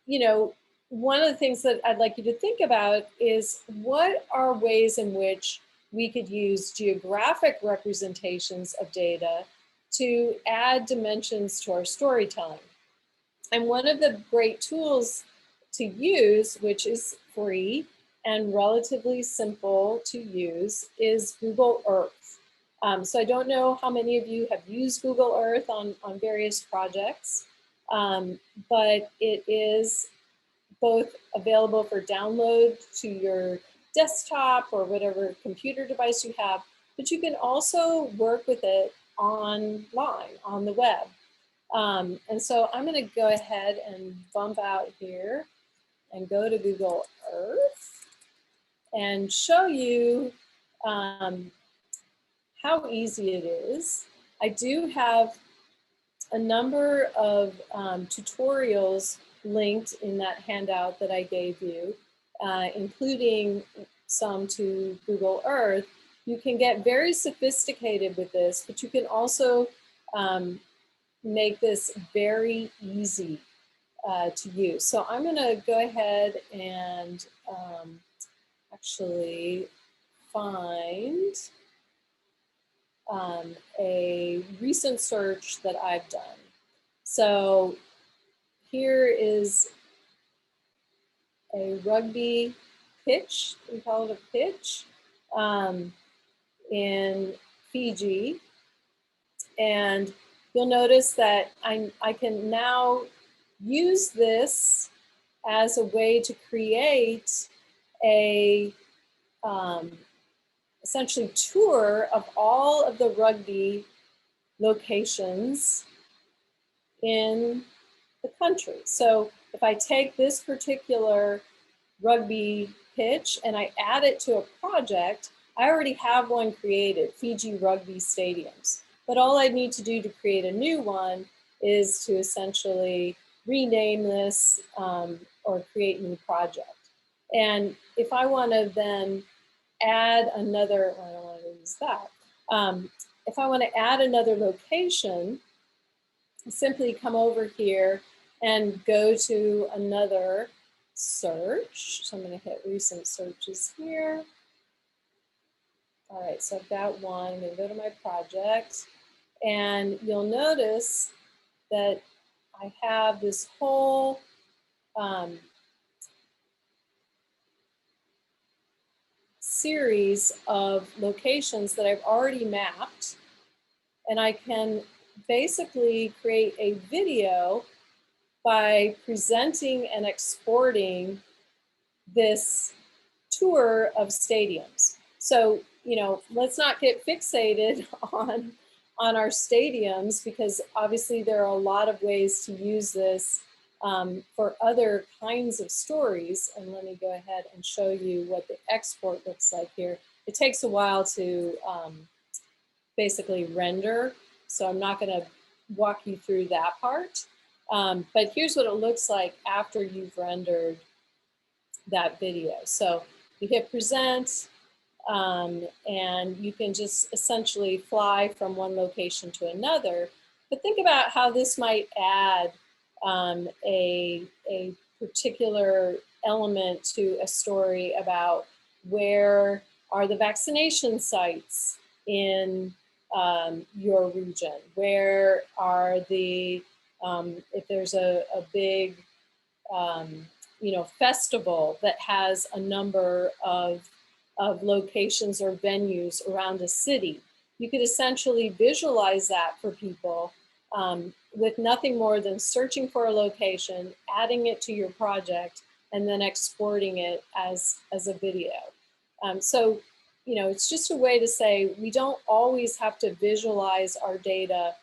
you know, one of the things that I'd like you to think about is what are ways in which we could use geographic representations of data to add dimensions to our storytelling. And one of the great tools to use, which is free and relatively simple to use, is Google Earth. So I don't know how many of you have used Google Earth on various projects, but it is both available for download to your desktop or whatever computer device you have, but you can also work with it online, on the web. And so I'm going to go ahead and bump out here and go to Google Earth and show you how easy it is. I do have a number of tutorials linked in that handout that I gave you, including some to Google Earth. You can get very sophisticated with this, but you can also make this very easy to use. So I'm going to go ahead and actually find a recent search that I've done. So here is a rugby pitch, we call it a pitch, in Fiji. And you'll notice that I can now use this as a way to create a essentially tour of all of the rugby locations in the country. So if I take this particular rugby pitch and I add it to a project, I already have one created, Fiji Rugby Stadiums. But all I need to do to create a new one is to essentially rename this or create a new project. And if I want to then add another, I don't want to use that. If I want to add another location, simply come over here and go to another search. So I'm going to hit recent searches here. All right, so I've got one. I'm going to go to my project, and you'll notice that I have this whole series of locations that I've already mapped, and I can basically create a video by presenting and exporting this tour of stadiums. So, you know, let's not get fixated on our stadiums, because obviously there are a lot of ways to use this for other kinds of stories. And let me go ahead and show you what the export looks like here. It takes a while to basically render, so I'm not going to walk you through that part. But here's what it looks like after you've rendered that video. So you hit present, and you can just essentially fly from one location to another. But think about how this might add a particular element to a story about where are the vaccination sites in your region, where are the, if there's a big you know, festival that has a number of locations or venues around a city. You could essentially visualize that for people with nothing more than searching for a location, adding it to your project, and then exporting it as a video. So, you know, it's just a way to say we don't always have to visualize our data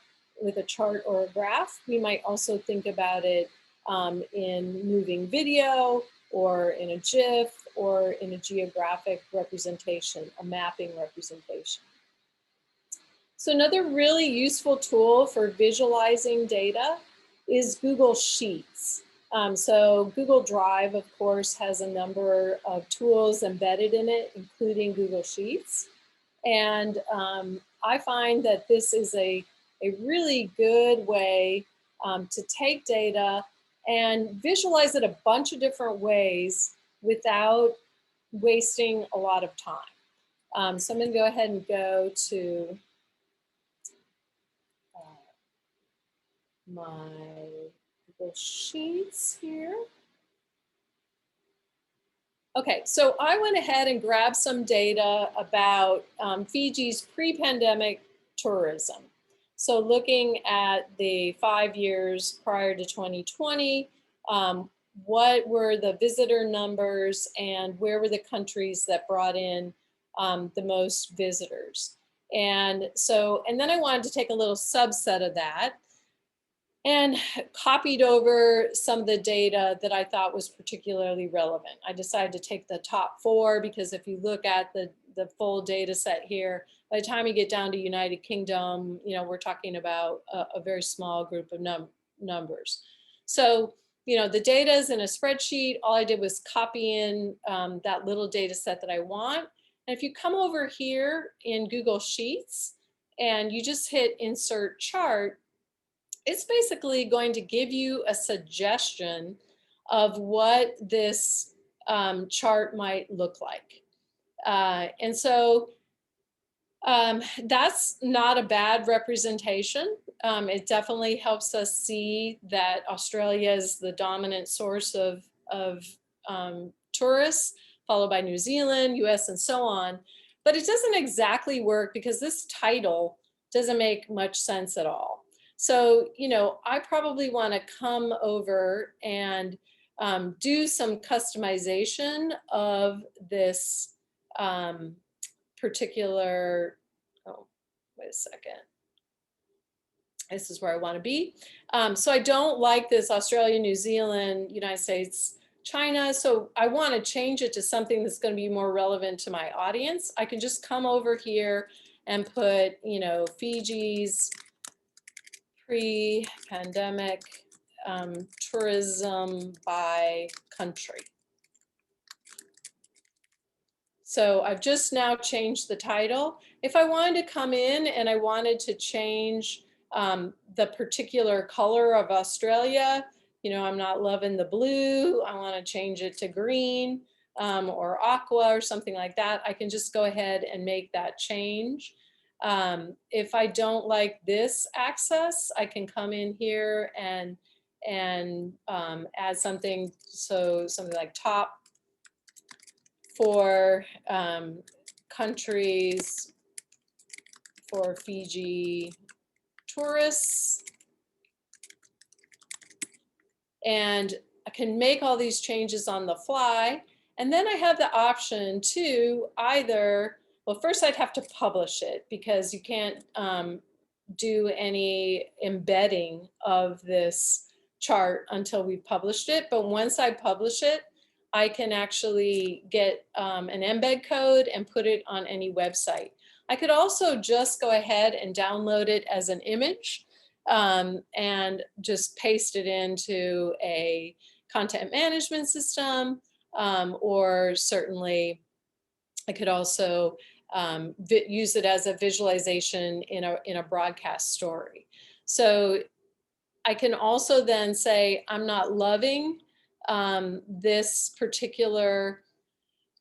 with a chart or a graph. We might also think about it in moving video, or in a GIF, or in a geographic representation, a mapping representation. So another really useful tool for visualizing data is Google Sheets. So Google Drive, of course, has a number of tools embedded in it, including Google Sheets. And I find that this is a really good way to take data and visualize it a bunch of different ways without wasting a lot of time. So I'm going to go ahead and go to my Google Sheets here. Okay, so I went ahead and grabbed some data about Fiji's pre-pandemic tourism. So looking at the 5 years prior to 2020, what were the visitor numbers and where were the countries that brought in the most visitors? And then I wanted to take a little subset of that and copied over some of the data that I thought was particularly relevant. I decided to take the top 4 because if you look at the full data set here, by the time you get down to United Kingdom, you know, we're talking about a very small group of numbers. So, you know, the data is in a spreadsheet. All I did was copy in that little data set that I want. And if you come over here in Google Sheets and you just hit Insert Chart, it's basically going to give you a suggestion of what this chart might look like. And so that's not a bad representation. It definitely helps us see that Australia is the dominant source of tourists, followed by New Zealand, US, and so on. But it doesn't exactly work because this title doesn't make much sense at all. So, you know, I probably want to come over and do some customization of this particular, oh, wait a second. This is where I want to be. So I don't like this Australia, New Zealand, United States, China. So I want to change it to something that's going to be more relevant to my audience. I can just come over here and put, you know, Fiji's pre-pandemic tourism by country. So I've just now changed the title. If I wanted to come in and I wanted to change the particular color of Australia, you know, I'm not loving the blue, I want to change it to green or aqua or something like that, I can just go ahead and make that change. If I don't like this axis, I can come in here and add something, so something like top for countries for Fiji tourists. And I can make all these changes on the fly. And then I have the option to either, well, first I'd have to publish it because you can't do any embedding of this chart until we've published it. But once I publish it, I can actually get an embed code and put it on any website. I could also just go ahead and download it as an image and just paste it into a content management system, or certainly I could also use it as a visualization in a broadcast story. So I can also then say, I'm not loving this particular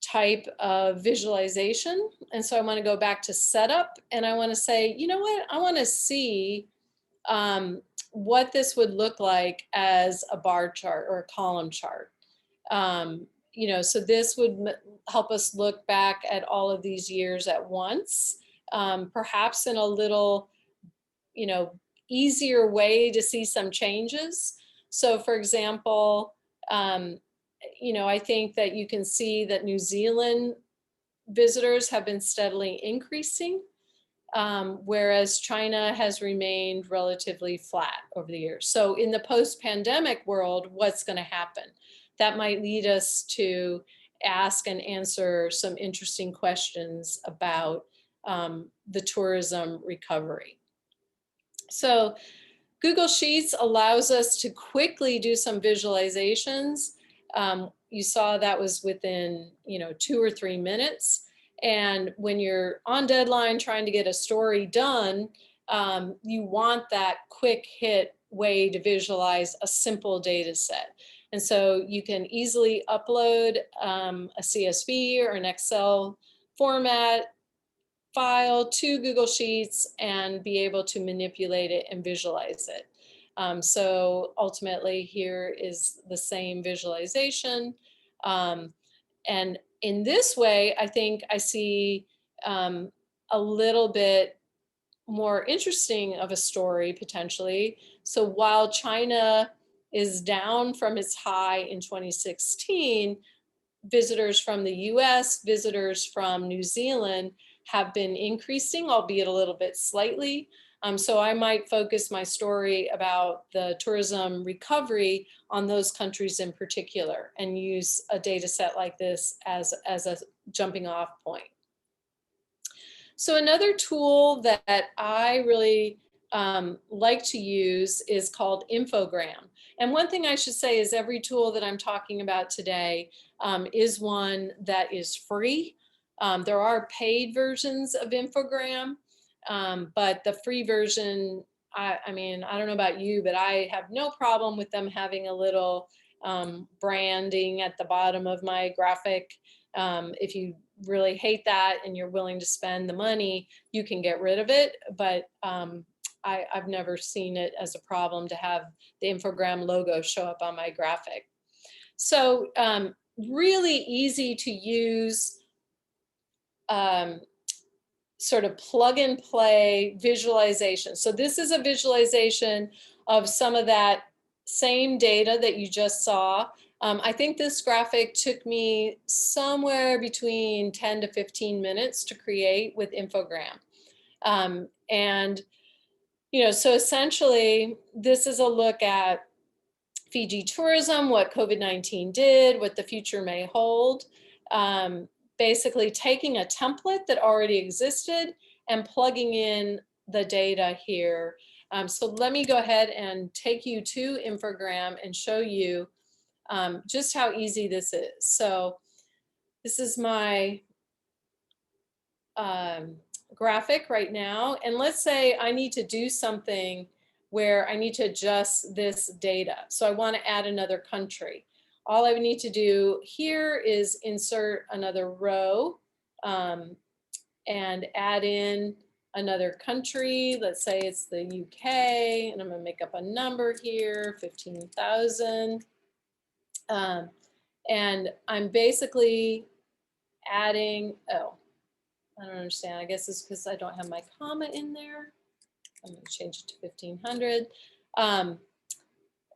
type of visualization. And so I want to go back to setup and I want to say, you know what, I want to see what this would look like as a bar chart or a column chart. You know, so this would help us look back at all of these years at once, perhaps in a little, you know, easier way to see some changes. So for example, you know, I think that you can see that New Zealand visitors have been steadily increasing, whereas China has remained relatively flat over the years. So in the post-pandemic world, what's going to happen? That might lead us to ask and answer some interesting questions about the tourism recovery. So Google Sheets allows us to quickly do some visualizations. You saw that was within, you know, 2 or 3 minutes. And when you're on deadline trying to get a story done, you want that quick hit way to visualize a simple data set. And so you can easily upload a CSV or an Excel format file to Google Sheets and be able to manipulate it and visualize it. So ultimately here is the same visualization. And in this way, I think I see a little bit more interesting of a story potentially. So while China is down from its high in 2016, visitors from the US, visitors from New Zealand have been increasing, albeit a little bit slightly. So I might focus my story about the tourism recovery on those countries in particular and use a data set like this as a jumping off point. So another tool that I really like to use is called Infogram. And one thing I should say is every tool that I'm talking about today is one that is free. There are paid versions of Infogram, but the free version, I mean, I don't know about you, but I have no problem with them having a little branding at the bottom of my graphic. If you really hate that and you're willing to spend the money, you can get rid of it. But I've never seen it as a problem to have the Infogram logo show up on my graphic. So really easy to use sort of plug and play visualization. So this is a visualization of some of that same data that you just saw. I think this graphic took me somewhere between 10 to 15 minutes to create with Infogram. And, you know, so essentially this is a look at Fiji tourism, what COVID-19 did, what the future may hold. Basically taking a template that already existed and plugging in the data here. So let me go ahead and take you to Infogram and show you just how easy this is. So this is my graphic right now. And let's say I need to do something where I need to adjust this data. So I want to add another country. All I would need to do here is insert another row and add in another country. Let's say it's the UK, and I'm going to make up a number here, 15,000. And I'm basically adding, oh, I don't understand. I guess it's because I don't have my comma in there. I'm going to change it to 1,500.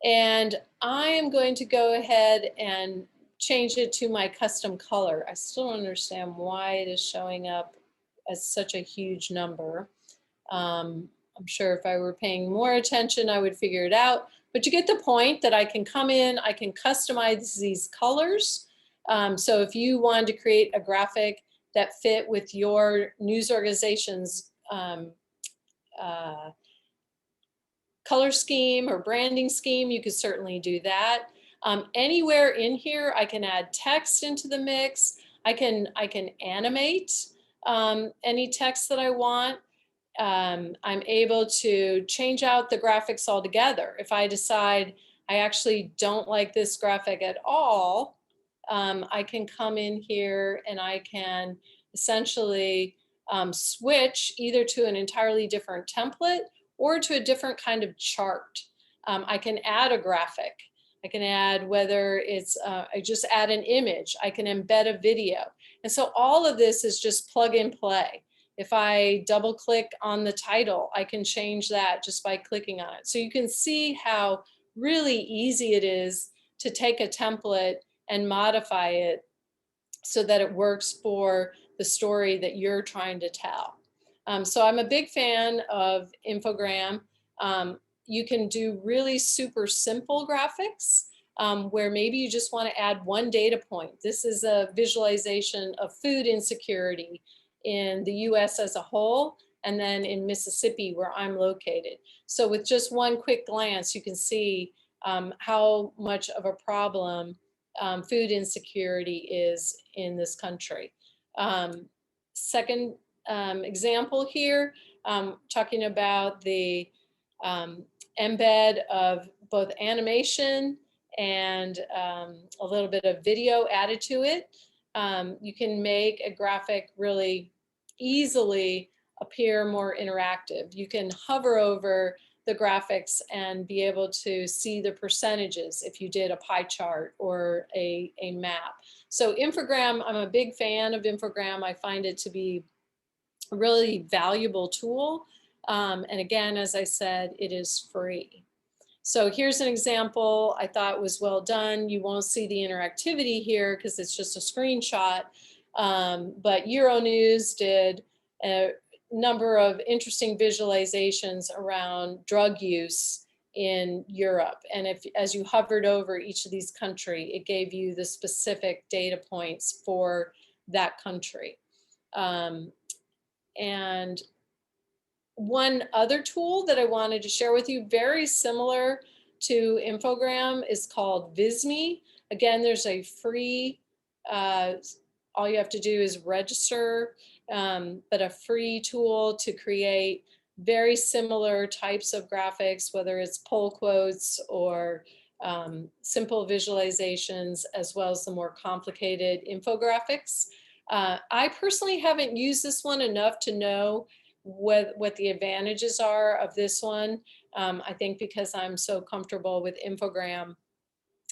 And I am going to go ahead and change it to my custom color. I still don't understand why it is showing up as such a huge number. I'm sure if I were paying more attention, I would figure it out. But you get the point that I can come in, I can customize these colors. So if you wanted to create a graphic that fit with your news organization's color scheme or branding scheme, you could certainly do that. Anywhere in here, I can add text into the mix. I can animate any text that I want. I'm able to change out the graphics altogether. If I decide I actually don't like this graphic at all, I can come in here and I can essentially switch either to an entirely different template or to a different kind of chart. I can add a graphic. I can add whether it's, I just add an image. I can embed a video. And so all of this is just plug and play. If I double click on the title, I can change that just by clicking on it. So you can see how really easy it is to take a template and modify it so that it works for the story that you're trying to tell. So I'm a big fan of Infogram. You can do really super simple graphics where maybe you just want to add one data point. This is a visualization of food insecurity in the US as a whole, and then in Mississippi where I'm located. So with just one quick glance, you can see how much of a problem food insecurity is in this country. Second example here, talking about the embed of both animation and a little bit of video added to it, you can make a graphic really easily appear more interactive. You can hover over the graphics and be able to see the percentages if you did a pie chart or a map. So Infogram, I'm a big fan of Infogram. I find it to be a really valuable tool. And again, as I said, it is free. So here's an example I thought was well done. You won't see the interactivity here because it's just a screenshot. But Euronews did a number of interesting visualizations around drug use in Europe. And as you hovered over each of these countries, it gave you the specific data points for that country. And one other tool that I wanted to share with you, very similar to Infogram, is called Visme. Again, there's a free, all you have to do is register, but a free tool to create very similar types of graphics, whether it's pull quotes or simple visualizations, as well as the more complicated infographics. I personally haven't used this one enough to know what the advantages are of this one. I think because I'm so comfortable with Infogram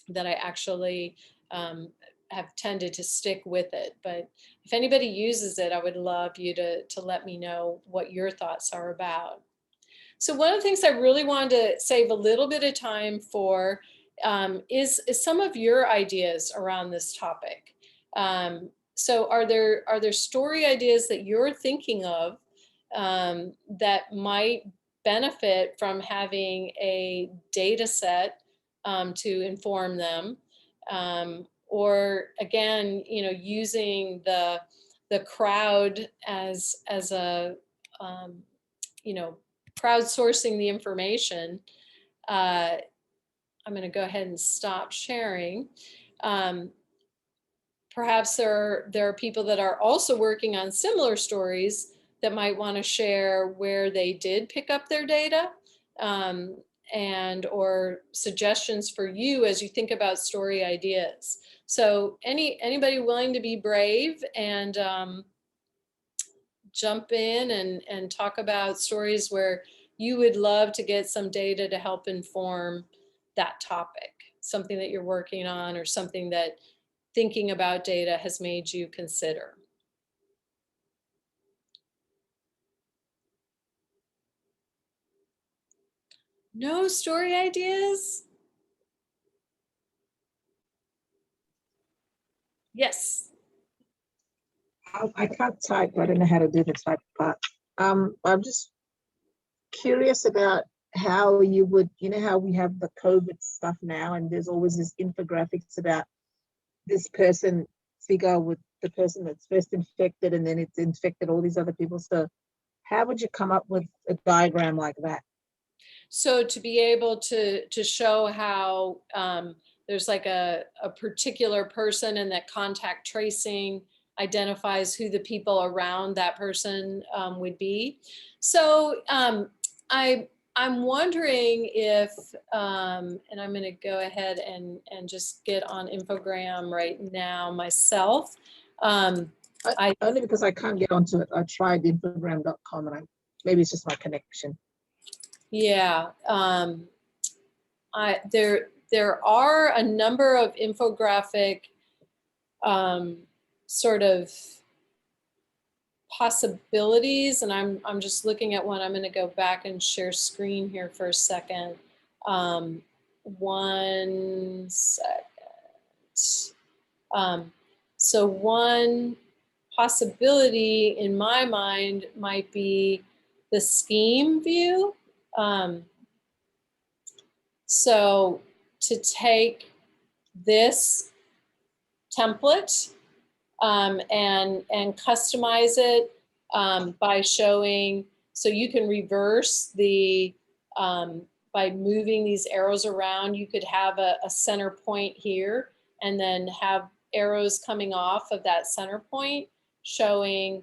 that I actually have tended to stick with it. But if anybody uses it, I would love you to let me know what your thoughts are about. So one of the things I really wanted to save a little bit of time for is some of your ideas around this topic. So are there story ideas that you're thinking of that might benefit from having a data set to inform them, or again, using the crowd as a crowdsourcing the information. I'm going to go ahead and stop sharing. Perhaps there are people that are also working on similar stories that might want to share where they did pick up their data, and or suggestions for you as you think about story ideas. So anybody willing to be brave and jump in and talk about stories where you would love to get some data to help inform that topic, something that you're working on or something that thinking about data has made you consider. No story ideas? Yes. I can't type. I don't know how to do the type part. I'm just curious about how you would, how we have the COVID stuff now, and there's always this infographics about this person figure with the person that's first infected, and then it's infected all these other people. So how would you come up with a diagram like that? So to be able to show how there's like a particular person, and that contact tracing identifies who the people around that person would be. So I'm wondering if, and I'm going to go ahead and just get on Infogram right now myself. Only because I can't get onto it. I tried infogram.com and maybe it's just my connection. Yeah, there are a number of infographic sort of possibilities, and I'm just looking at one. I'm going to go back and share screen here for a second. 1 second. So one possibility in my mind might be the scheme view. So to take this template and customize it by showing, so you can reverse the, by moving these arrows around, you could have a center point here and then have arrows coming off of that center point showing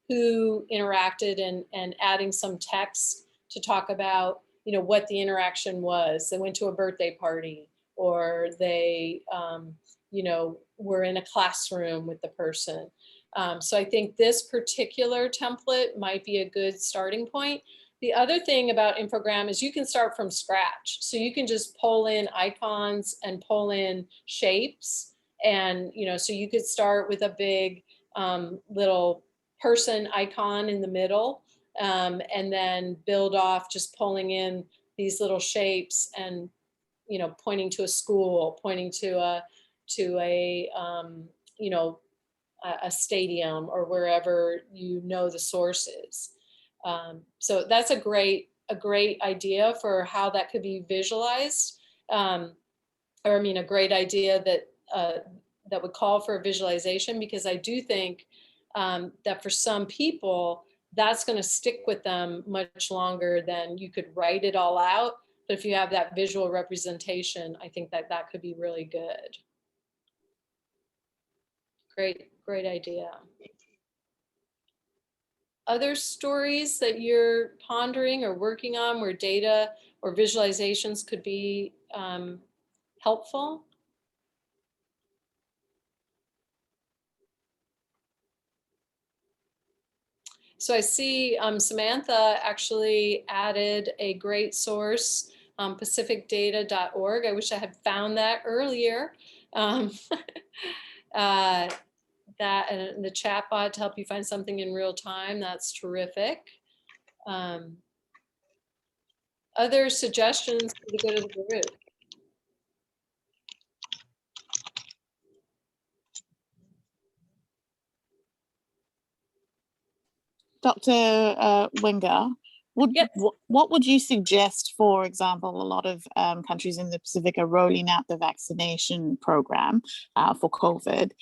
who interacted, and adding some text to talk about what the interaction was. They went to a birthday party, or they, were in a classroom with the person. So I think this particular template might be a good starting point. The other thing about Infogram is you can start from scratch. So you can just pull in icons and pull in shapes. And, so you could start with a big little person icon in the middle, and then build off just pulling in these little shapes and, pointing to a school, pointing to a stadium, or wherever the source is. So that's a great idea for how that could be visualized. A great idea that would call for a visualization, because I do think that for some people, that's going to stick with them much longer than you could write it all out. But if you have that visual representation, I think that could be really good. Great idea. Other stories that you're pondering or working on where data or visualizations could be helpful? So I see Samantha actually added a great source, pacificdata.org. I wish I had found that earlier. That and the chat bot to help you find something in real time. That's terrific. Other suggestions for the good of the group? Dr. Wenger, Yes. what would you suggest, for example, a lot of countries in the Pacific are rolling out the vaccination program for COVID.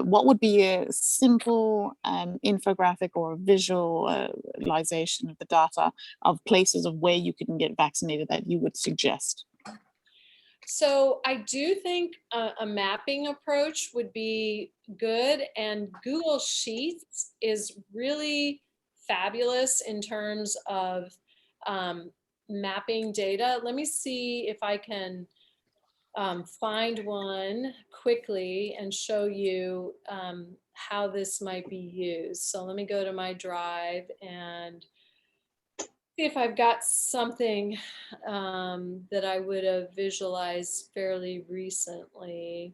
What would be a simple infographic or visualization of the data of places of where you can get vaccinated that you would suggest? So I do think a mapping approach would be good, and Google Sheets is really fabulous in terms of mapping data. Let me see if I can find one quickly and show you how this might be used. So let me go to my drive and see if I've got something that I would have visualized fairly recently.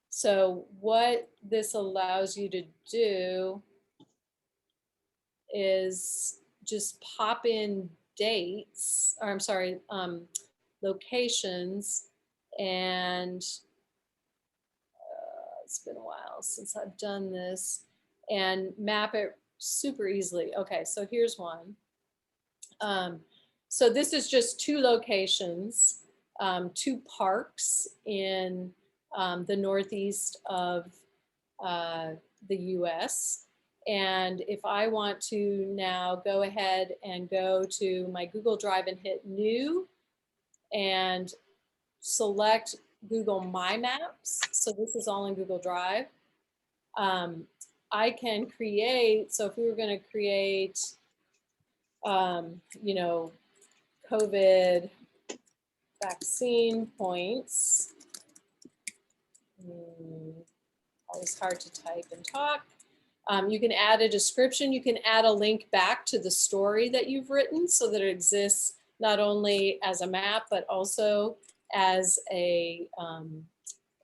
So what this allows you to do is just pop in dates, or I'm sorry, locations, and it's been a while since I've done this, and map it super easily. Okay, so here's one. So this is just two locations, two parks in the northeast of the US. And if I want to now go ahead and go to my Google Drive and hit new and select Google My Maps, so this is all in Google Drive, I can create, so if we were going to create, COVID vaccine points, always hard to type and talk. You can add a description. You can add a link back to the story that you've written so that it exists not only as a map, but also as an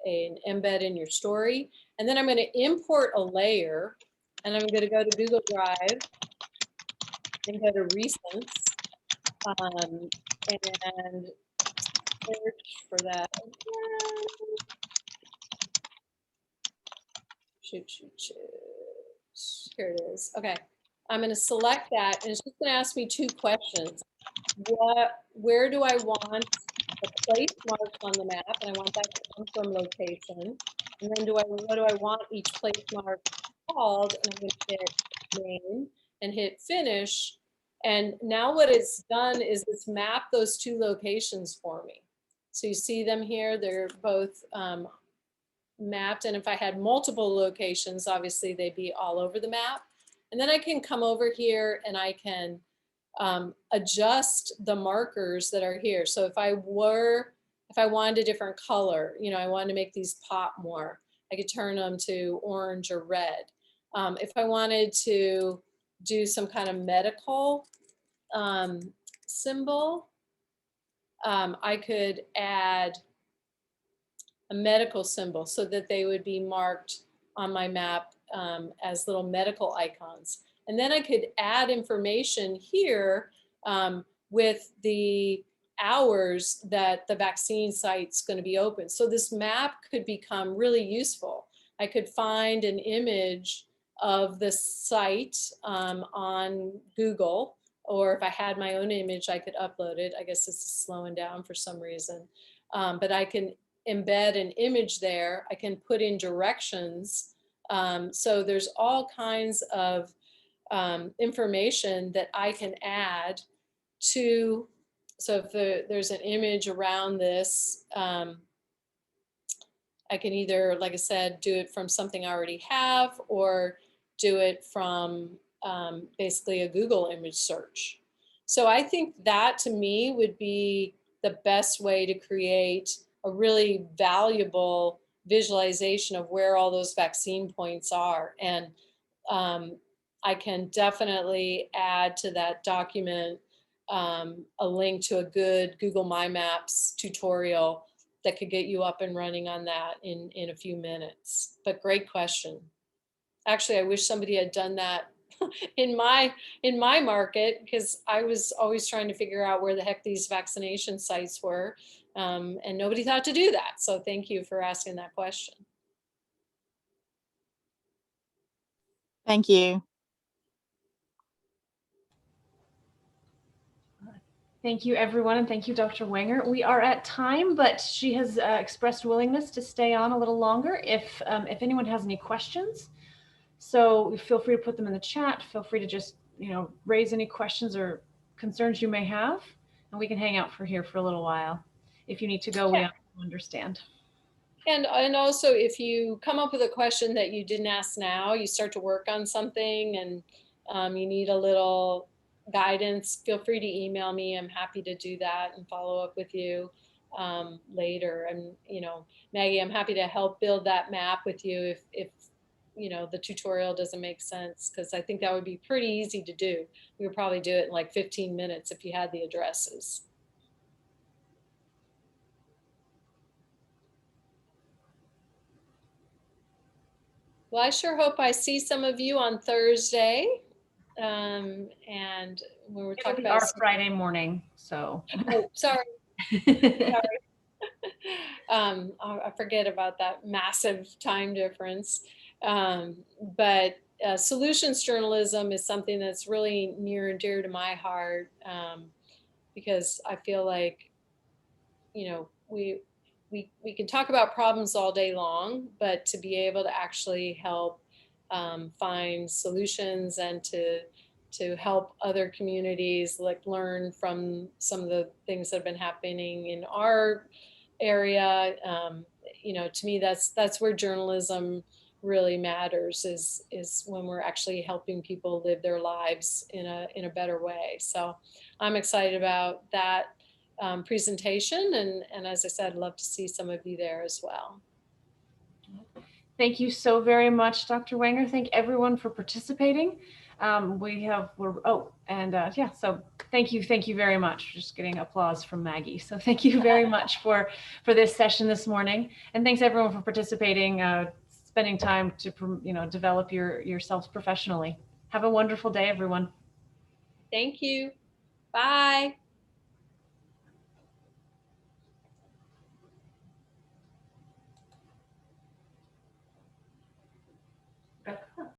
embed in your story. And then I'm going to import a layer, and I'm going to go to Google Drive and go to recents and search for that. Shoot. Here it is. Okay, I'm going to select that, and it's just going to ask me two questions. Where do I want the place marks on the map? And I want that to come from location. And then what do I want each place mark called? And I'm going to hit name and hit finish. And now what it's done is it's mapped those two locations for me. So you see them here, they're both mapped. And if I had multiple locations, obviously they'd be all over the map. And then I can come over here and I can adjust the markers that are here. So if I wanted a different color, you know, I wanted to make these pop more, I could turn them to orange or red. If I wanted to do some kind of medical symbol, I could add a medical symbol so that they would be marked on my map as little medical icons. And then I could add information here with the hours that the vaccine site's going to be open. So this map could become really useful. I could find an image of the site on Google, or if I had my own image, I could upload it. I guess this is slowing down for some reason. But I can embed an image there. I can put in directions. So there's all kinds of information that I can add to. So if there's an image around this, I can either, like I said, do it from something I already have, or do it from basically a Google image search. So I think that to me would be the best way to create a really valuable visualization of where all those vaccine points are. And I can definitely add to that document a link to a good Google My Maps tutorial that could get you up and running on that in a few minutes. But great question. Actually, I wish somebody had done that in my market, because I was always trying to figure out where the heck these vaccination sites were, and nobody thought to do that. So thank you for asking that question. Thank you. Thank you, everyone, and thank you, Dr. Wenger. We are at time, but she has expressed willingness to stay on a little longer if anyone has any questions. So feel free to put them in the chat. Feel free to just, you know, raise any questions or concerns you may have, and we can hang out here for a little while. If you need to go, Yeah. we understand. And also, if you come up with a question that you didn't ask now, you start to work on something and you need a little guidance, feel free to email me. I'm happy to do that and follow up with you later. And, you know, Maggie, I'm happy to help build that map with you if you know, the tutorial doesn't make sense, because I think that would be pretty easy to do. We would probably do it in like 15 minutes if you had the addresses. Well, I sure hope I see some of you on Thursday. And when we're talking about our Friday morning, so. Oh, sorry. Sorry. I forget about that massive time difference. But solutions journalism is something that's really near and dear to my heart, because I feel like, you know, we can talk about problems all day long, but to be able to actually help find solutions and to help other communities like learn from some of the things that have been happening in our area, you know, to me that's where journalism really matters, is when we're actually helping people live their lives in a better way. So I'm excited about that presentation, and as I said, I'd love to see some of you there as well. Thank you so very much, Dr. Wenger. Thank everyone for participating. Yeah, so thank you very much. Just getting applause from Maggie. So thank you very much for this session this morning, and thanks everyone for participating, spending time to, you know, develop yourselves professionally. Have a wonderful day, everyone. Thank you. Bye.